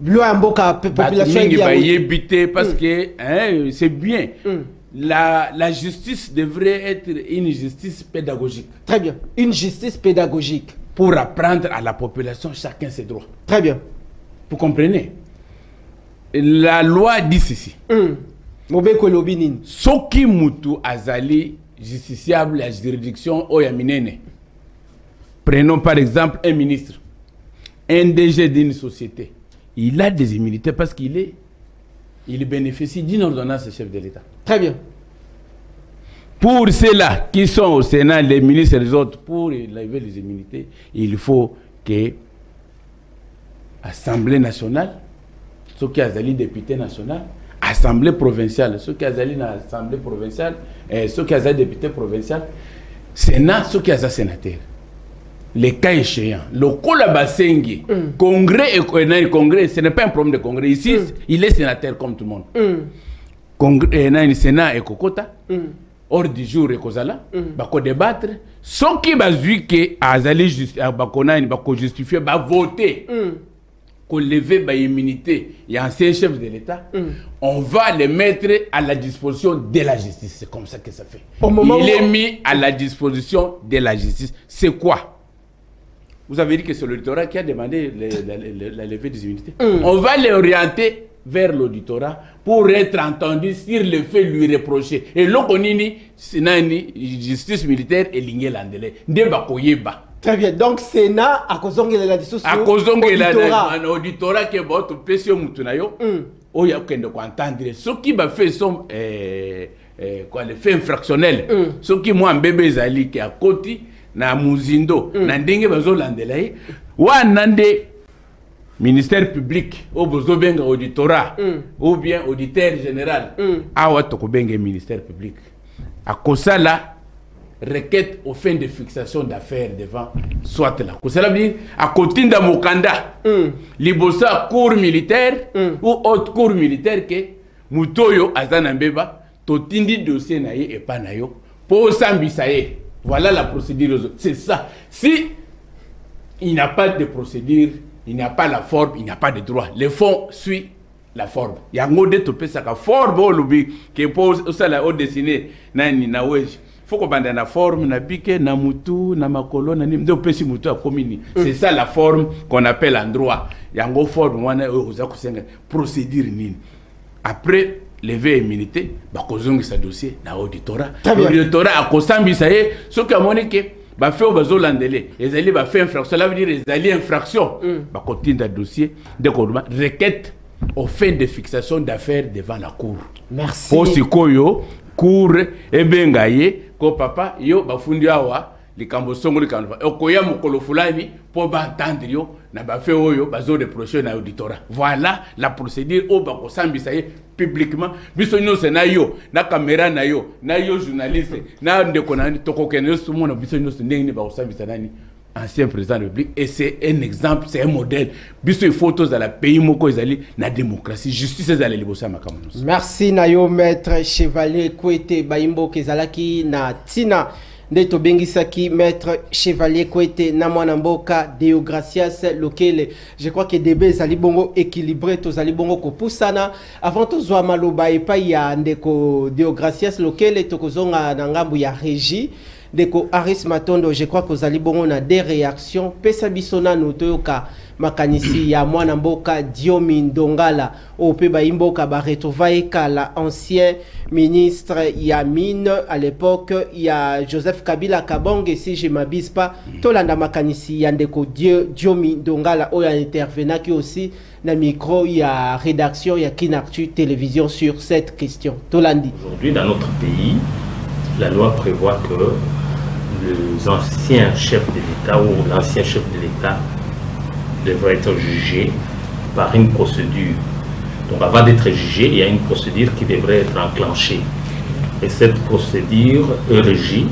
Loi mboka population yebité parce que hein, c'est bien. La justice devrait être une justice pédagogique. Très bien. Une justice pédagogique. Pour apprendre à la population chacun ses droits. Très bien. Vous comprenez? La loi dit ceci. Soki mutu azali justiciable à juridiction oyaminene. Prenons par exemple un ministre, un DG d'une société. Il a des immunités parce qu'il bénéficie d'une ordonnance de chef de l'État. Très bien. Pour ceux-là qui sont au Sénat, les ministres et les autres, pour lever les immunités, il faut que l'Assemblée nationale, ceux qui ont été députés nationaux, Assemblée provinciale, ceux qui ont été Assemblée provinciale, ceux qui ont été députés provinciaux, Sénat, ceux qui ont été sénateurs. Les cas échéants, le Kolabasengi, Congrès et Congrès, ce n'est pas un problème de Congrès. Ici, il est sénateur comme tout le monde. Congrès, Sénat et Kokota, hors du jour et Kozala, bako débattre, ceux qui ont que Azali justifier, voter. Qu'on lève l'immunité, il y a un chef de l'État, on va les mettre à la disposition de la justice. C'est comme ça que ça fait. Il est mis à la disposition de la justice. C'est quoi? Vous avez dit que c'est l'auditorat qui a demandé la levée des immunités. On va les orienter vers l'auditorat pour être entendu sur le fait lui reprocher. Et l'okonini, c'est une justice militaire et lignée l'andele. Ndebakoyeba. Très bien. Donc, Sénat, à cause de la discussion, à cause de l'auditorat qui est votre péché mutunayo, il y a qu'un de quoi entendre. Ceux qui va faire son quoi, les faits infractionnels, ceux qui m'ont un bébé zali qui est à côté, na muzindo, na ndenge bazo landelaye, wa nande ministère public, ou bazo benga auditorat, ou bien auditeur général, awa toko benga ministère public. À cause de ça, requête aux fins de fixation d'affaires devant soit là. Cela veut dire à côté de Mokanda, libosa cour militaire ou haute cour militaire que mutoyo azanambeba totindi dossier naye et pas nayo pour sambisaye. Voilà la procédure. C'est ça. Si il n'y a pas de procédure, il n'y a pas la forme, il n'y a pas de droit. Le fond suit la forme. Il y a un mot de topé ça la forme au lobby qui pose ça la haute dessinée nani na wesh. Faut qu'on bande na forme na pique na mutu na makolo na nim de pesi mutu a komini. C'est ça la forme qu'on appelle en droit. Il y a une forme wana oza kusenga procédure nini. Après lever immunité, ba kozongi sa dossier na auditorat. Auditorat a kosambi ça y ce qui a moniqué ba fait au bazo landele. Les alliés ba fait infraction, cela veut dire les alliés infraction. Ba continue le dossier de requête aux fins de fixation d'affaires devant la cour. Merci. Pour ce koyo cour e bengaye ko papa yo bafundi awa likambo songo likambo okoya mokolo fulani pour entendre yo na ba fait oyo bazo reprocher na auditorat. Voilà la procédure au bako sambisa ye publiquement biso nyose na yo na caméra na yo journaliste na ndeko na tokokene so mona biso nyose ndenge ni ba sambisa nani ancien président de la République. Et c'est un exemple, c'est un modèle. Biso il faut tous à la pays moko ezali na démocratie, justice ezali libosa makamonos. Merci Nayo maître Chevalier Kwete Baimbo Kezalaki na Tina Ndeto Bengisaki maître Chevalier Kwete na mwana mboka Deogracias Lokele. Je crois que DB zali bongo équilibré to zali bongo ko pusana avant to zwa maloba epa ya ndeko Deogracias Lokele to kozonga na ngambu ya régie. Deko Aris Matondo, je crois que vous allez bon, on a des réactions. Pesa bisona notoyoka makanisi ya mwana mboka Diomi Ndongala au Peba Imboka Baretovae Kala, ancien ministre Yamine à l'époque, il y a Joseph Kabila Kabonge, si je ne m'abuse pas, Tolanda makanisi yandeko Diomi Ndongala ou ya intervenant qui aussi na micro, il y a rédaction, il y a Kinartu télévision sur cette question. Tolandi. Aujourd'hui dans notre pays, la loi prévoit que les anciens chefs de l'État ou l'ancien chef de l'État devrait être jugé par une procédure. Donc avant d'être jugé, il y a une procédure qui devrait être enclenchée. Et cette procédure est régie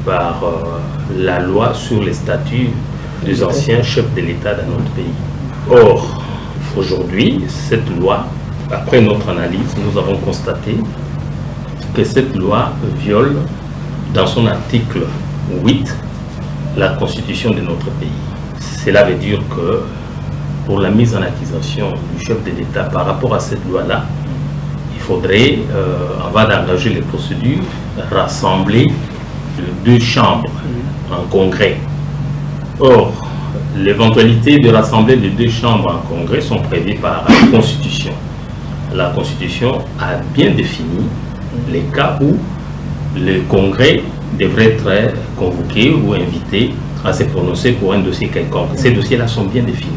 par la loi sur les statuts des anciens chefs de l'État dans notre pays. Or, aujourd'hui, cette loi, après notre analyse, nous avons constaté que cette loi viole dans son article 8 la constitution de notre pays. Cela veut dire que pour la mise en accusation du chef de l'État par rapport à cette loi-là, il faudrait, avant d'engager les procédures, rassembler les deux chambres en congrès. Or, l'éventualité de rassembler les deux chambres en congrès sont prévues par la Constitution. La Constitution a bien défini les cas où le congrès devrait être convoqué ou invité à se prononcer pour un dossier quelconque. Ces dossiers-là sont bien définis.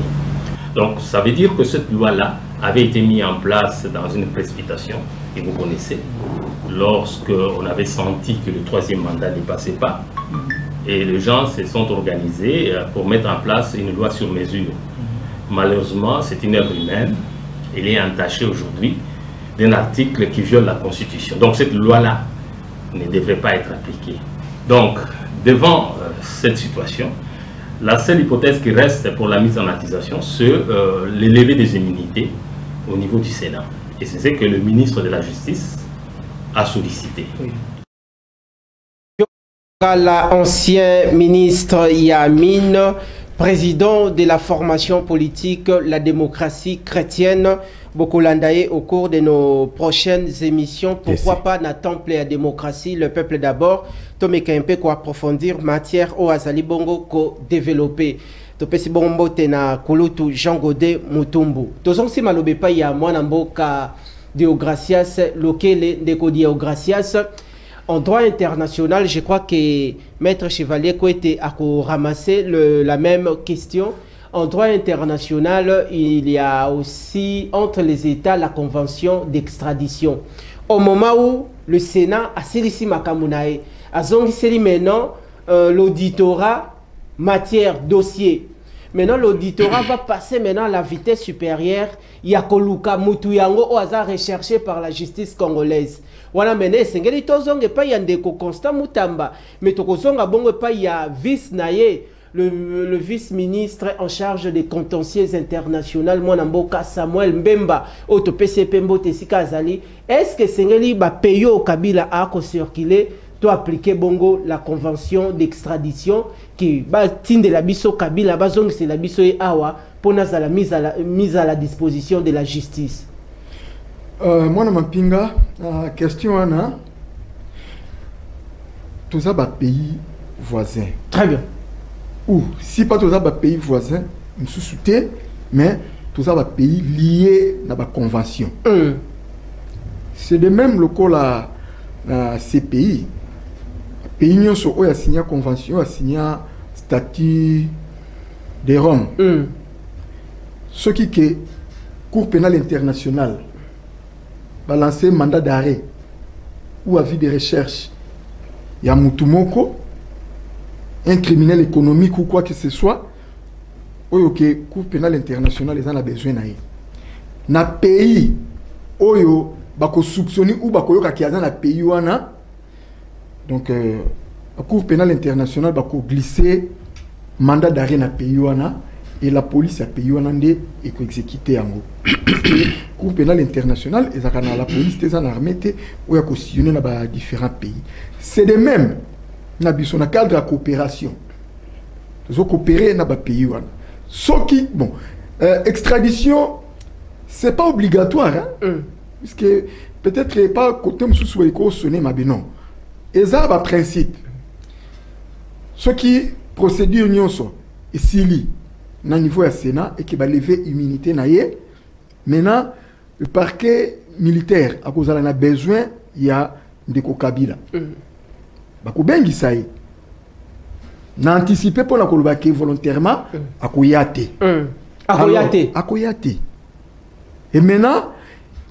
Donc, ça veut dire que cette loi-là avait été mise en place dans une précipitation, et vous connaissez, lorsque on avait senti que le troisième mandat ne passait pas, et les gens se sont organisés pour mettre en place une loi sur mesure. Malheureusement, c'est une œuvre humaine, elle est entachée aujourd'hui d'un article qui viole la Constitution. Donc, cette loi-là ne devrait pas être appliquée. Donc, devant cette situation, la seule hypothèse qui reste pour la mise en accusation, c'est l'élevé des immunités au niveau du Sénat. Et c'est ce que le ministre de la Justice a sollicité. Oui. L'ancien ministre Yamine, président de la formation politique La démocratie chrétienne, Bokolandaye, au cours de nos prochaines émissions, pourquoi pas na temple à démocratie, le peuple d'abord, Tomeka un peu quoi approfondir matière au Azali Bongo ko développer. Topesi Bongo tena Kulutu Jean Godet Mutumbu. Tozon si malobe pa ya mwana mboka Deogracias, lokele ndeko Deogracias. En droit international, je crois que Maître Chevalier Kouete a ramassé la même question. En droit international, il y a aussi entre les États la convention d'extradition. Au moment où le Sénat a saisi Makamunae, a zongiseli maintenant l'auditorat matière dossier. Maintenant, l'auditorat va passer maintenant à la vitesse supérieure. Il y a Koluka Mutuyango au hasard recherché par la justice congolaise. Voilà, maintenant, sengeli tozonge pa yandeko Constant Mutamba, mais tokozonga bongo pa ya vice naye. Le vice-ministre en charge des contentieux internationaux, Mwanamboka Samuel Mbemba, auto PCP Mbote Sikazali, est-ce que Sengeli ba payo Kabila a circulé doit appliquer bongo la convention d'extradition qui va tinde la biso Kabila bazong c'est la biso et awa pour la mise à la disposition de la justice. Moi Mampinga, question Anna, tout ça ba pays voisin. Très bien. Ou si pas tous les pays voisins, nous sous-soutenons, mais tous les pays liés à la convention. C'est de même le cas à ces pays. Les pays qui ont signé la convention, ont signé le statut de Rome. Ce qui est Cour pénale internationale va lancer un mandat d'arrêt ou avis de recherche. Il y a Mutumoko, un criminel économique ou quoi que ce soit, ok, Cour pénale internationale, ils en ont besoin. Na pays, oyo, bako soupçonné ou bako yoka qui a dans la pays wana, donc la Cour pénale internationale bako glisser mandat d'arrêt na pays wana et la police a pays wana ndé et ko exécuter yango. Cour pénale internationale, ils ont la police des armées ou ya ko sillonner na différents pays. C'est de même. Dans le cadre de la coopération, nous avons coopéré dans le pays. Ce qui, bon, extradition, ce n'est pas obligatoire. Hein? Parce que peut-être pas côté de sonner, mais non. Et ça, c'est un principe. Ce qui procédure nyonso et sili na niveau ya Sénat et qui va lever immunité na ye. Maintenant le parquet militaire a cause na besoin ya ndeko Kabila. Bakubengi sai. Na anticiper pour la kolobaki volontairement akoyate. Akoyate. Et maintenant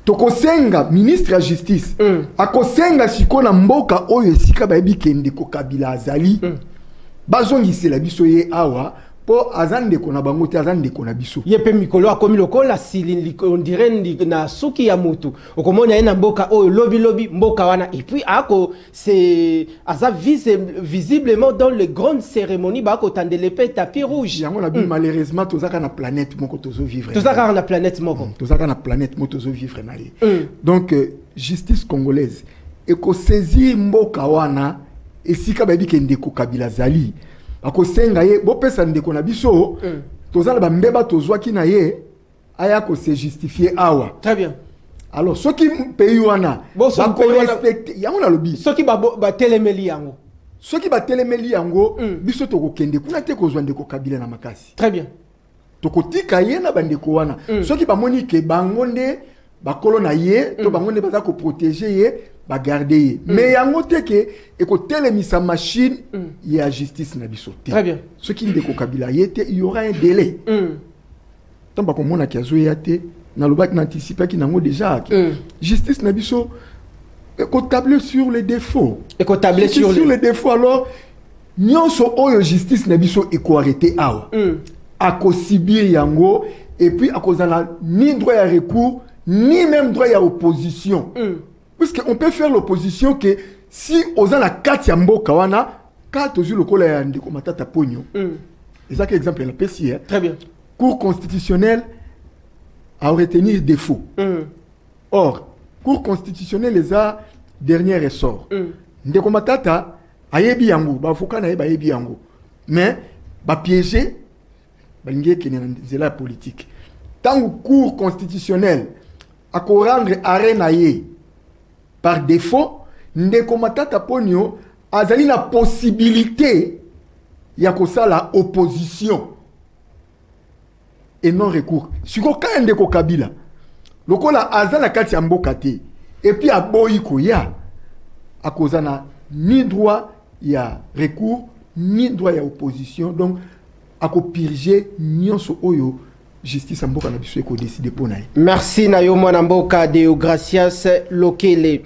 tokosenga ministre de justice akosenga sikona mboka oyo esika bayebi kende ko Kabila azali bazongisela biso ye awa po azande kona bango te azande kona biso yepe mikolo akomi lokola sili on dirait na suki ya mutu okomona ena mboka oyo lobi mboka wana et puis ako c'est aza visiblement dans les grandes cérémonies ba ko tandele pe tapis rouge yango na bi malheureusement tozaka na planète moko tozo vivre tozaka na planète moko tozaka na planète moko tozo vivre na ye donc justice congolaise eko saisir mboka wana esika ba bi kende ko Kabila zali akosenga ye bopesa ndeko na biso tozala ba mbeba tozwaki na ye aya ko se justifier awa. Très bien. Alors ceux qui pays wana ba respecter yango na lobi ceux qui ba telemeli yango ceux qui ba telemeli yango biso to ko kende kuna te ko zwa ndeko Kabila na makasi. Très bien. To ko tika ye na bandeko wana ceux qui ba moni ke bango nde ba kolona ye to bango nde ba ko protéger ye ba garder mais yango teke et ko telemisa machine ya justice na biso. Très bien. Ce qui ndeko Kabila yete il y aura un délai. Tant ba ko mona ki azo yate na lobaki na anticiper ki nango déjà justice na biso et ko tabler sur les défauts. Et ko tabler sur les défauts alors nyonso oyo justice na biso e ko arrêter awa. Ako sibir yango et puis akozala ni droit à recours ni même droit à opposition. Puisqu'on peut faire l'opposition que si oza la kati ya mboka wana ka tozu lokola ya ndeko Matata Ponyo. Et ça exemple la PCI. Très bien. Cour constitutionnelle a retenu défaut. Or, Cour constitutionnelle les a dernier ressort. Ndeko Matata ayebi yango, ba foka na yeba ayebi yango. Mais ba piéger ba ngé kene na politique. Tant Cour constitutionnelle a ko rendre arrêt na ye par défaut, ndeko Matata Ponyo azali la possibilité ya kosala opposition et non recours. Siko ka ndeko Kabila lokola azala kati ya mboka te et puis aboyi ko ya akozana ni droit ya recours ni droit ya opposition donc ako purger nyonso oyo justice mboka na biso eko décider pour naï. Merci Nayo mwana mboka Deo Gracias Lokele.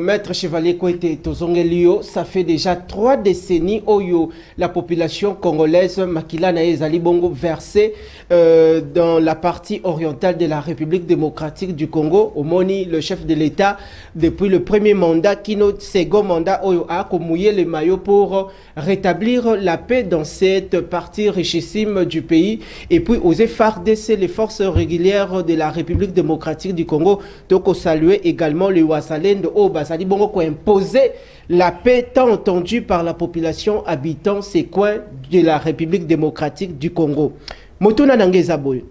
Maître Chevalier Koete Tozongelio, ça fait déjà 3 décennies où la population congolaise Makila na ezali bongo versée dans la partie orientale de la République démocratique du Congo. Au Moni, le chef de l'État, depuis le premier mandat, qui notre second mandat, a mouillé les maillots pour rétablir la paix dans cette partie richissime du pays. Et puis, aux FARDC, les forces régulières de la République démocratique du Congo, donc saluer également les Ouassalènes de Obasali Bongo qui a imposé la paix tant entendue par la population habitant ces coins de la République démocratique du Congo. Motuna Nangezaboy,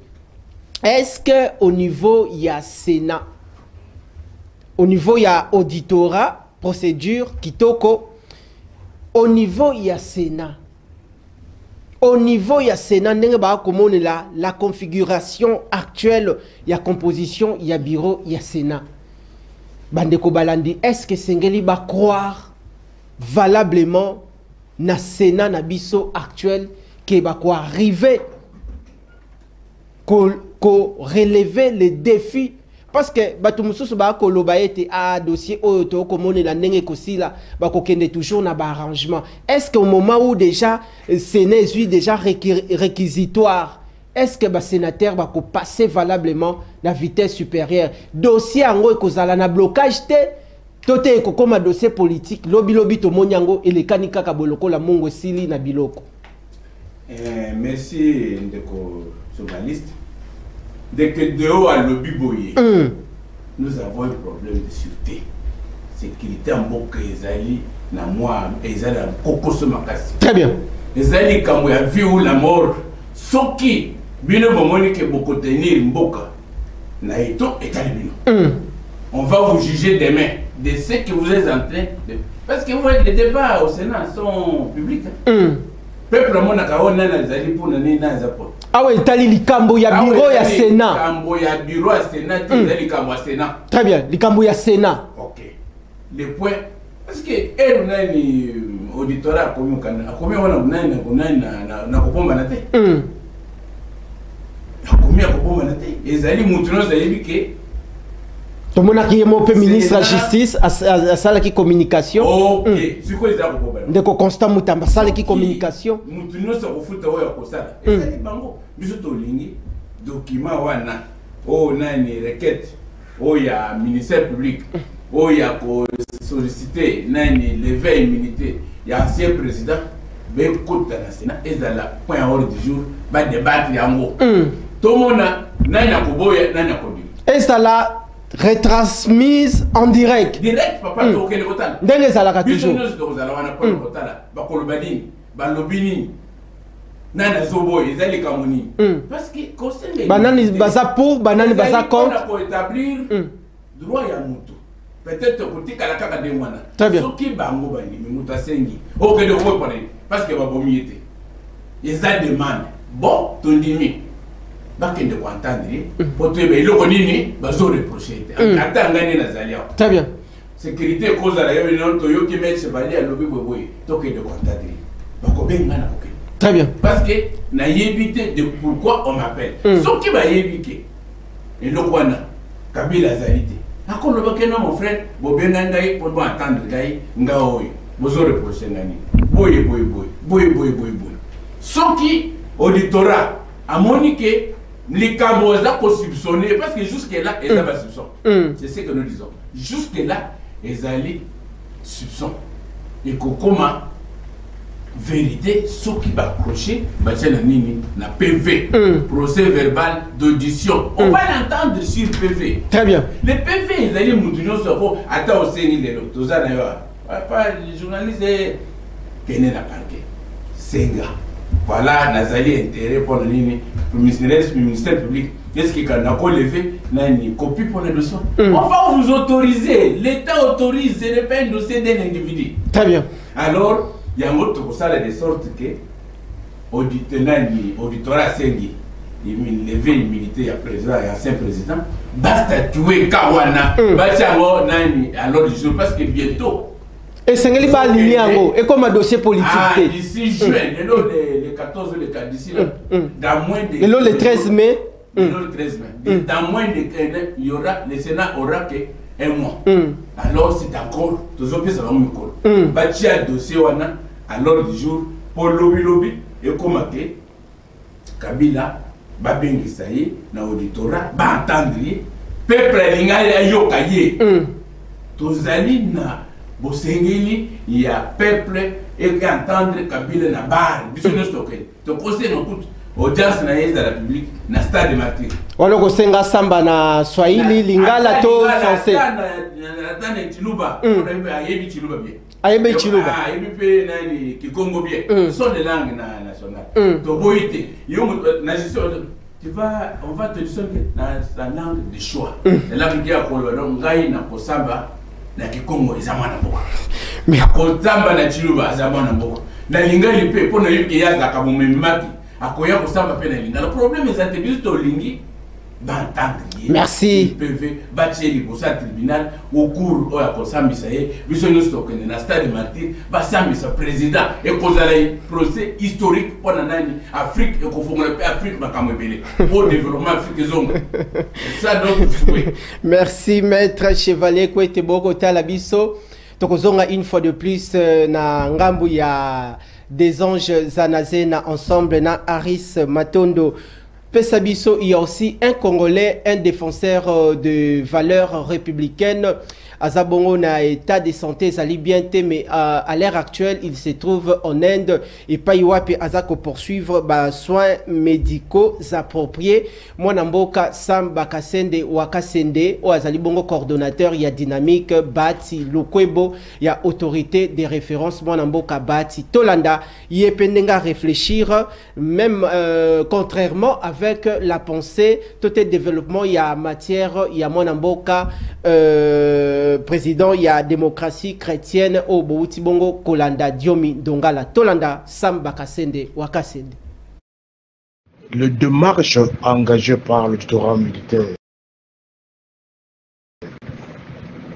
est-ce que au niveau il y a Sénat, au niveau il y a auditorat, procédure, kitoko, au niveau il y a Sénat, au niveau il y a Sénat, la configuration actuelle, il y a composition, il y a bureau, il y a Sénat. Bandeko Balandi, est-ce que Sengeli va croire valablement na Sénat na biso actuel qui va quoi arriver ko relever les défis parce que batumususu ba ko lobaete a dossier oyo komone la ndenge kosila ba ko kende toujours na ba arrangement. Est-ce qu'au moment où déjà Sénat est déjà réquisitoire, est-ce que le sénateur va passer valablement la vitesse supérieure? Dossier en kozala na blocage te tote ko comme dossier politique lobi to monyango et les kanika kaboloko la mongo sili na biloko. Merci ndeko journaliste. Dès que de haut à lobby boyé, nous avons un problème de sûreté. Sécurité en boka ezali na moi ezali kokoso makasi. Très bien. Ezali kambo ya vie ou la mort. Soki bino bomoni ke boko tenir mboka na eto etali bino. On va vous juger demain de ce que vous êtes en train de Parce que vous voyez, les débats au Sénat sont publics. Peuple mon akaona na zali pour nani na zapo. Ah oui, tali likambo ya bureau ya Sénat. Likambo ya bureau ya Sénat, tali likambo ya Sénat. Très bien, likambo ya Sénat. OK. Les points parce que elle nani auditorat comme kana. Akomi wana nani na kopomba na te. Akomi akopomba na te. Ezali mutu no zayebi ke tout le monde qui est mon ministre de la justice à salle qui communication. OK. C'est quoi les armes? Ndeko Constant Mutamba salle qui communication. Mutuno sa kofuta oya kosala. Ezali bango biso to lingi document wana. Oh nani requête. Oh ya ministère public. Oh ya ko solliciter nani lever immunité. Ya ancien président be kota na Sénat ezala point ordre du jour ba débattre yango. Tout le monde nani akoboya nani akobi. Et ça là retransmise en direct. Direct, papa, ok, le total. Dès ça la toujours. Parce que banani baza pour, banani baza contre. Pour établir droit ya mutu. Peut-être pour tika la kaka de mwana. Très bien. Soki bango bani muta sengi. Ok, de vous parler parce que babomiete. Ils a demande. Bon, tondimi. Bakende ko entendre pour te eloko nini bazo reprocher atanga ni nazalia. Très bien. Sécurité cause la yo non to yo ki met chevalier à lobi boy to ke de ko entendre bako benga na ko. Très bien. Parce que na yebité de pourquoi on m'appelle so ki ba yebike eloko wana Kabila zalite akolo bakena mon frère bo benga ngai pour entendre ngai ngao bozo reprocher ngani boy so ki auditorat a monique les camerounais ont soupçonné parce que jusque-là, ils avaient soupçon. C'est ce que nous disons. Jusque-là, ils avaient soupçon. Et comment vérité, ceux qui va accrocher, na PV, procès verbal d'audition. On va l'entendre sur PV. Très bien. Les PV, ils allaient moutonner sur quoi? Attends, au Sénégal, les docteurs, pas les journalistes, qui n'est pas parquet. Senga. Voilà, Nazali intérêt pour le ministère public. Qu'est-ce qu'il y a levé? Une copie pour les dossiers. On va vous autoriser. L'État autorise. Ce n'est pas un dossier d'un individu. Très bien. Alors, il y a un autre pour ça de sorte que auditorat Sengi, il levé l'immunité à président et ancien président. Basta tuer Kawana. Alors, parce que bientôt. Et c'est un aligné et comme un dossier politique. D'ici juin, le 14 ou le 4, d'ici là, dans moins de... le 13 mai. Le 13 mai. Dans moins de il y aura, le Sénat aura qu'un mois. Alors c'est encore, tous les ça va me coller. Bâti un dossier, à l'ordre du jour, pour lobby, et comme Kabila, Babengi Saïe, na auditorat, ba entendre, peuple linga yokaye. Tous ali na Bosengeli, il y a peuple et entendre Kabila na bar, bisono stocké. To conseil no coûte audience na yeza la République na stade de martyr. Wala ko senga samba na Swahili, lingala to français. Na Chiluba, on a yebi Chiluba bien. Ayebe Chiluba. Yebi pe na ni Kikongo bien. Sont des langues nationales. To boité, yo na gestion on va te dire la langue de choix. La langue qui a ko ngai na ko samba na Kikongo ezamana mboka. Mais kotamba na Chiluba ezamana mboka. Na lingali pe pona yuki ya za kabumemaki akoya kosamba pe na linga. Le problème est que to lingi bantendre. Merci. PV bacheli pour ça tribunal au cours oya kosamba saye biso no stokene na stade de martyr ba sambi sa président et kozala procès historique pour nani Afrique et ko fongola pe Afrique makamwebele pour développement Afrique zongo. Ça donc souhait. Merci maître Chevalier Kwete Boko Talabiso. Tokozonga une fois de plus na ngambu ya des anges Zanazé na ensemble na Aris Matondo. Pesabiso, il y a aussi un Congolais, un défenseur de valeurs républicaines. Azabongo na état de santé, ça lit bien, mais à l'heure actuelle, il se trouve en Inde. Et Paiwapi Azako poursuivre soins médicaux appropriés. Mwanamboka Sam Bakasende Wakasende, ou Azalibongo coordonnateur, il y a Dynamique, Bati, Lukwebo, il y a autorité des références, Mwanamboka Bati, Tolanda, il est pendenga réfléchir, même contrairement avec la pensée, tout est développement, il y a matière, il y a Mwanamboka, président il y a démocratie chrétienne au Bouti Bongo Kolanda Diomi Dongala Tolanda Sam Bakasende Wakasende. Le démarche engagée par le tutorat militaire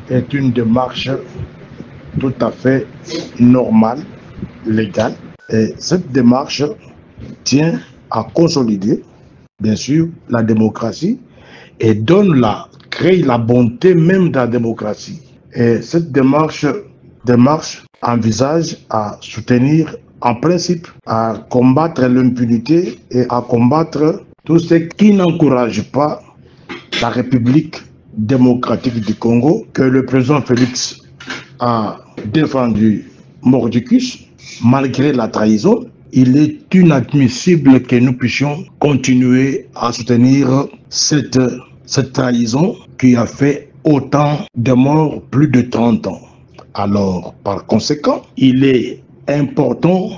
est une démarche tout à fait normale, légale. Et cette démarche tient à consolider, bien sûr, la démocratie et crée la bonté même de la démocratie. Et cette démarche envisage à soutenir en principe, à combattre l'impunité et à combattre tout ce qui n'encourage pas la République démocratique du Congo, que le président Félix a défendu mordicus. Malgré la trahison, il est inadmissible que nous puissions continuer à soutenir cette trahison qui a fait autant de morts, plus de 30 ans. Alors, par conséquent, il est important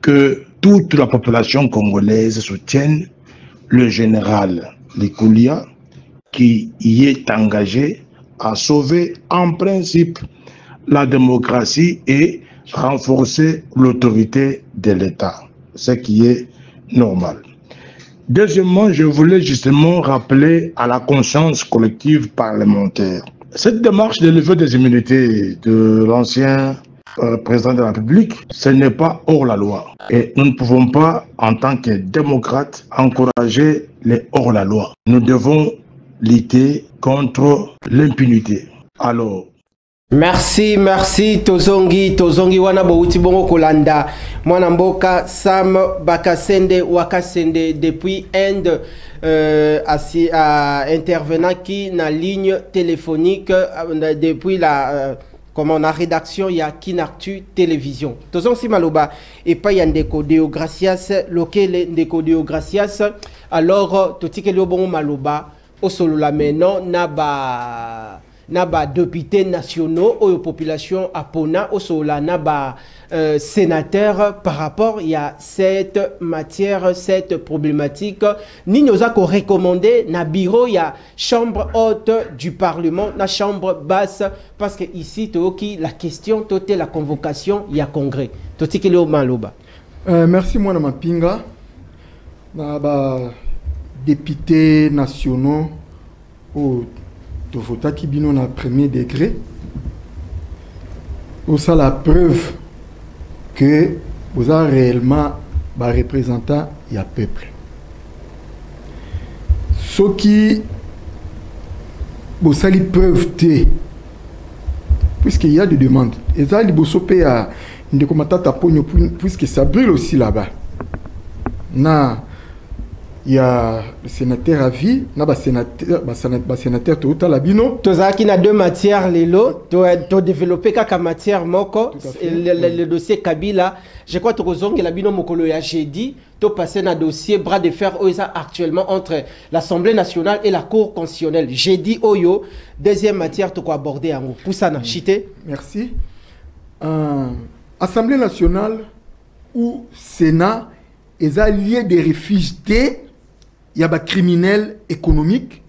que toute la population congolaise soutienne le général Likoulia qui y est engagé à sauver en principe la démocratie et renforcer l'autorité de l'État, ce qui est normal. Deuxièmement, je voulais justement rappeler à la conscience collective parlementaire cette démarche de levée des immunités de l'ancien président de la République, ce n'est pas hors la loi. Et nous ne pouvons pas, en tant que démocrates, encourager les hors la loi. Nous devons lutter contre l'impunité. Alors, merci Tozongi wana bouti bongo kolanda mwana mboka Sam Bakasende Wakasende depuis Inde intervenant qui na ligne téléphonique depuis la la rédaction ya Kinartu télévision Tozongi maloba et pas yandeko deo gracias lokele ndeko deo gracias alors totikeli bongo maloba au solo la maintenant naba députés nationaux ou population apona au sola naba sénateur par rapport il y a cette matière cette problématique ni nous a recommandé na bureau il y a chambre haute du parlement na chambre basse parce que ici toki la question toute la convocation il y a congrès toti le maloba merci moi na mapinga na députés nationaux au de voter qui bino na premier degré ou ça la preuve que vous avez réellement un représentant il y a peuple ce qui vous avez preuve puisqu'il y a des demandes et ça il faut à une commentateur puisque ça brûle aussi là-bas il y a le sénateur à vie, il y a sénateur tout à la bino. Tu as qui na deux matières lelo, tu as développé kaka matière moko le dossier Kabila. Je crois que tu as la bino mokolo ya jeudi, tu as passé na dossier bras de fer actuellement entre l'Assemblée nationale et la Cour constitutionnelle. Jeudi oyo deuxième matière tu as abordé en Poussana chité. Merci. Assemblée nationale ou Sénat ils ont lié des réfugiés. Il y a des criminels économiques,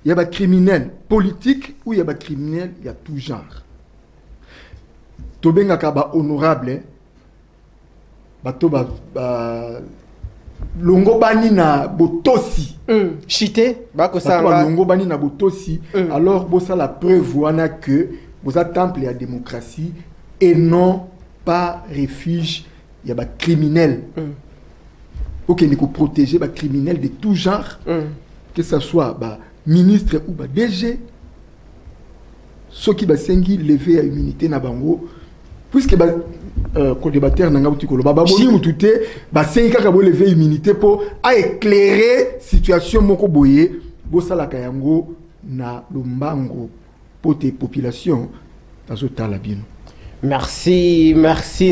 il y a des criminels politiques ou il y a des criminels, il y a tout genre. Tobenga kaba honorable, longo bani na botosi. Chité, longo bani na botosi. Alors bossa la preuve wana que bossa temple la démocratie et non pas refuge, il y a des criminels. Ok, il faut protéger les criminels de tout genre, que ce soit ministre ou DG, ceux qui ont levé à l'immunité na bango, puisque le débatteur n'a pas dit que le bababoni ou tout est, c'est un levé l'immunité pour éclairer la situation moko boye, bossa la kayango na lumbango pour tes populations dans ce talabino. Merci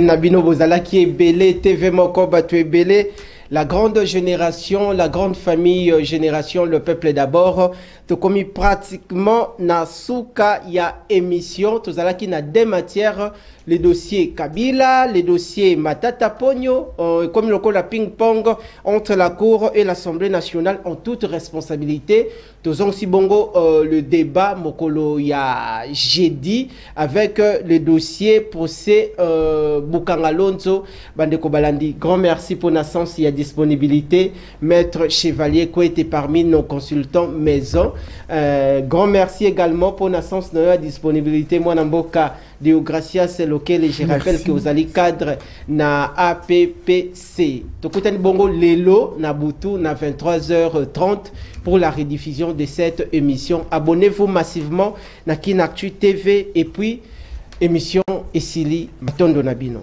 Nabino Bozala qui est belé TV moko batu est belé. la grande génération, la grande famille génération, le peuple d'abord. Tu commis pratiquement na souka ya émission. Tu as qui na deux matières, les dossiers Kabila, les dossiers Matata Pogno, comme le la ping-pong entre la Cour et l'Assemblée nationale en toute responsabilité. Tu as aussi bongo le débat Mokolo ya jeudi avec le dossier procès Bukangalonzo Bandeko Balandi. Grand merci pour naissance et disponibilité. Maître Chevalier qui était parmi nos consultants maison. Grand merci également pour naissance et disponibilité. Moi Namboka Dio Gracia c'est lequel et je rappelle que vous allez cadre na APPC. Tokuten bongo lelo na butu na 23h30 pour la rediffusion de cette émission. Abonnez-vous massivement na Kinactu TV et puis émission Esili Matondo Nabino.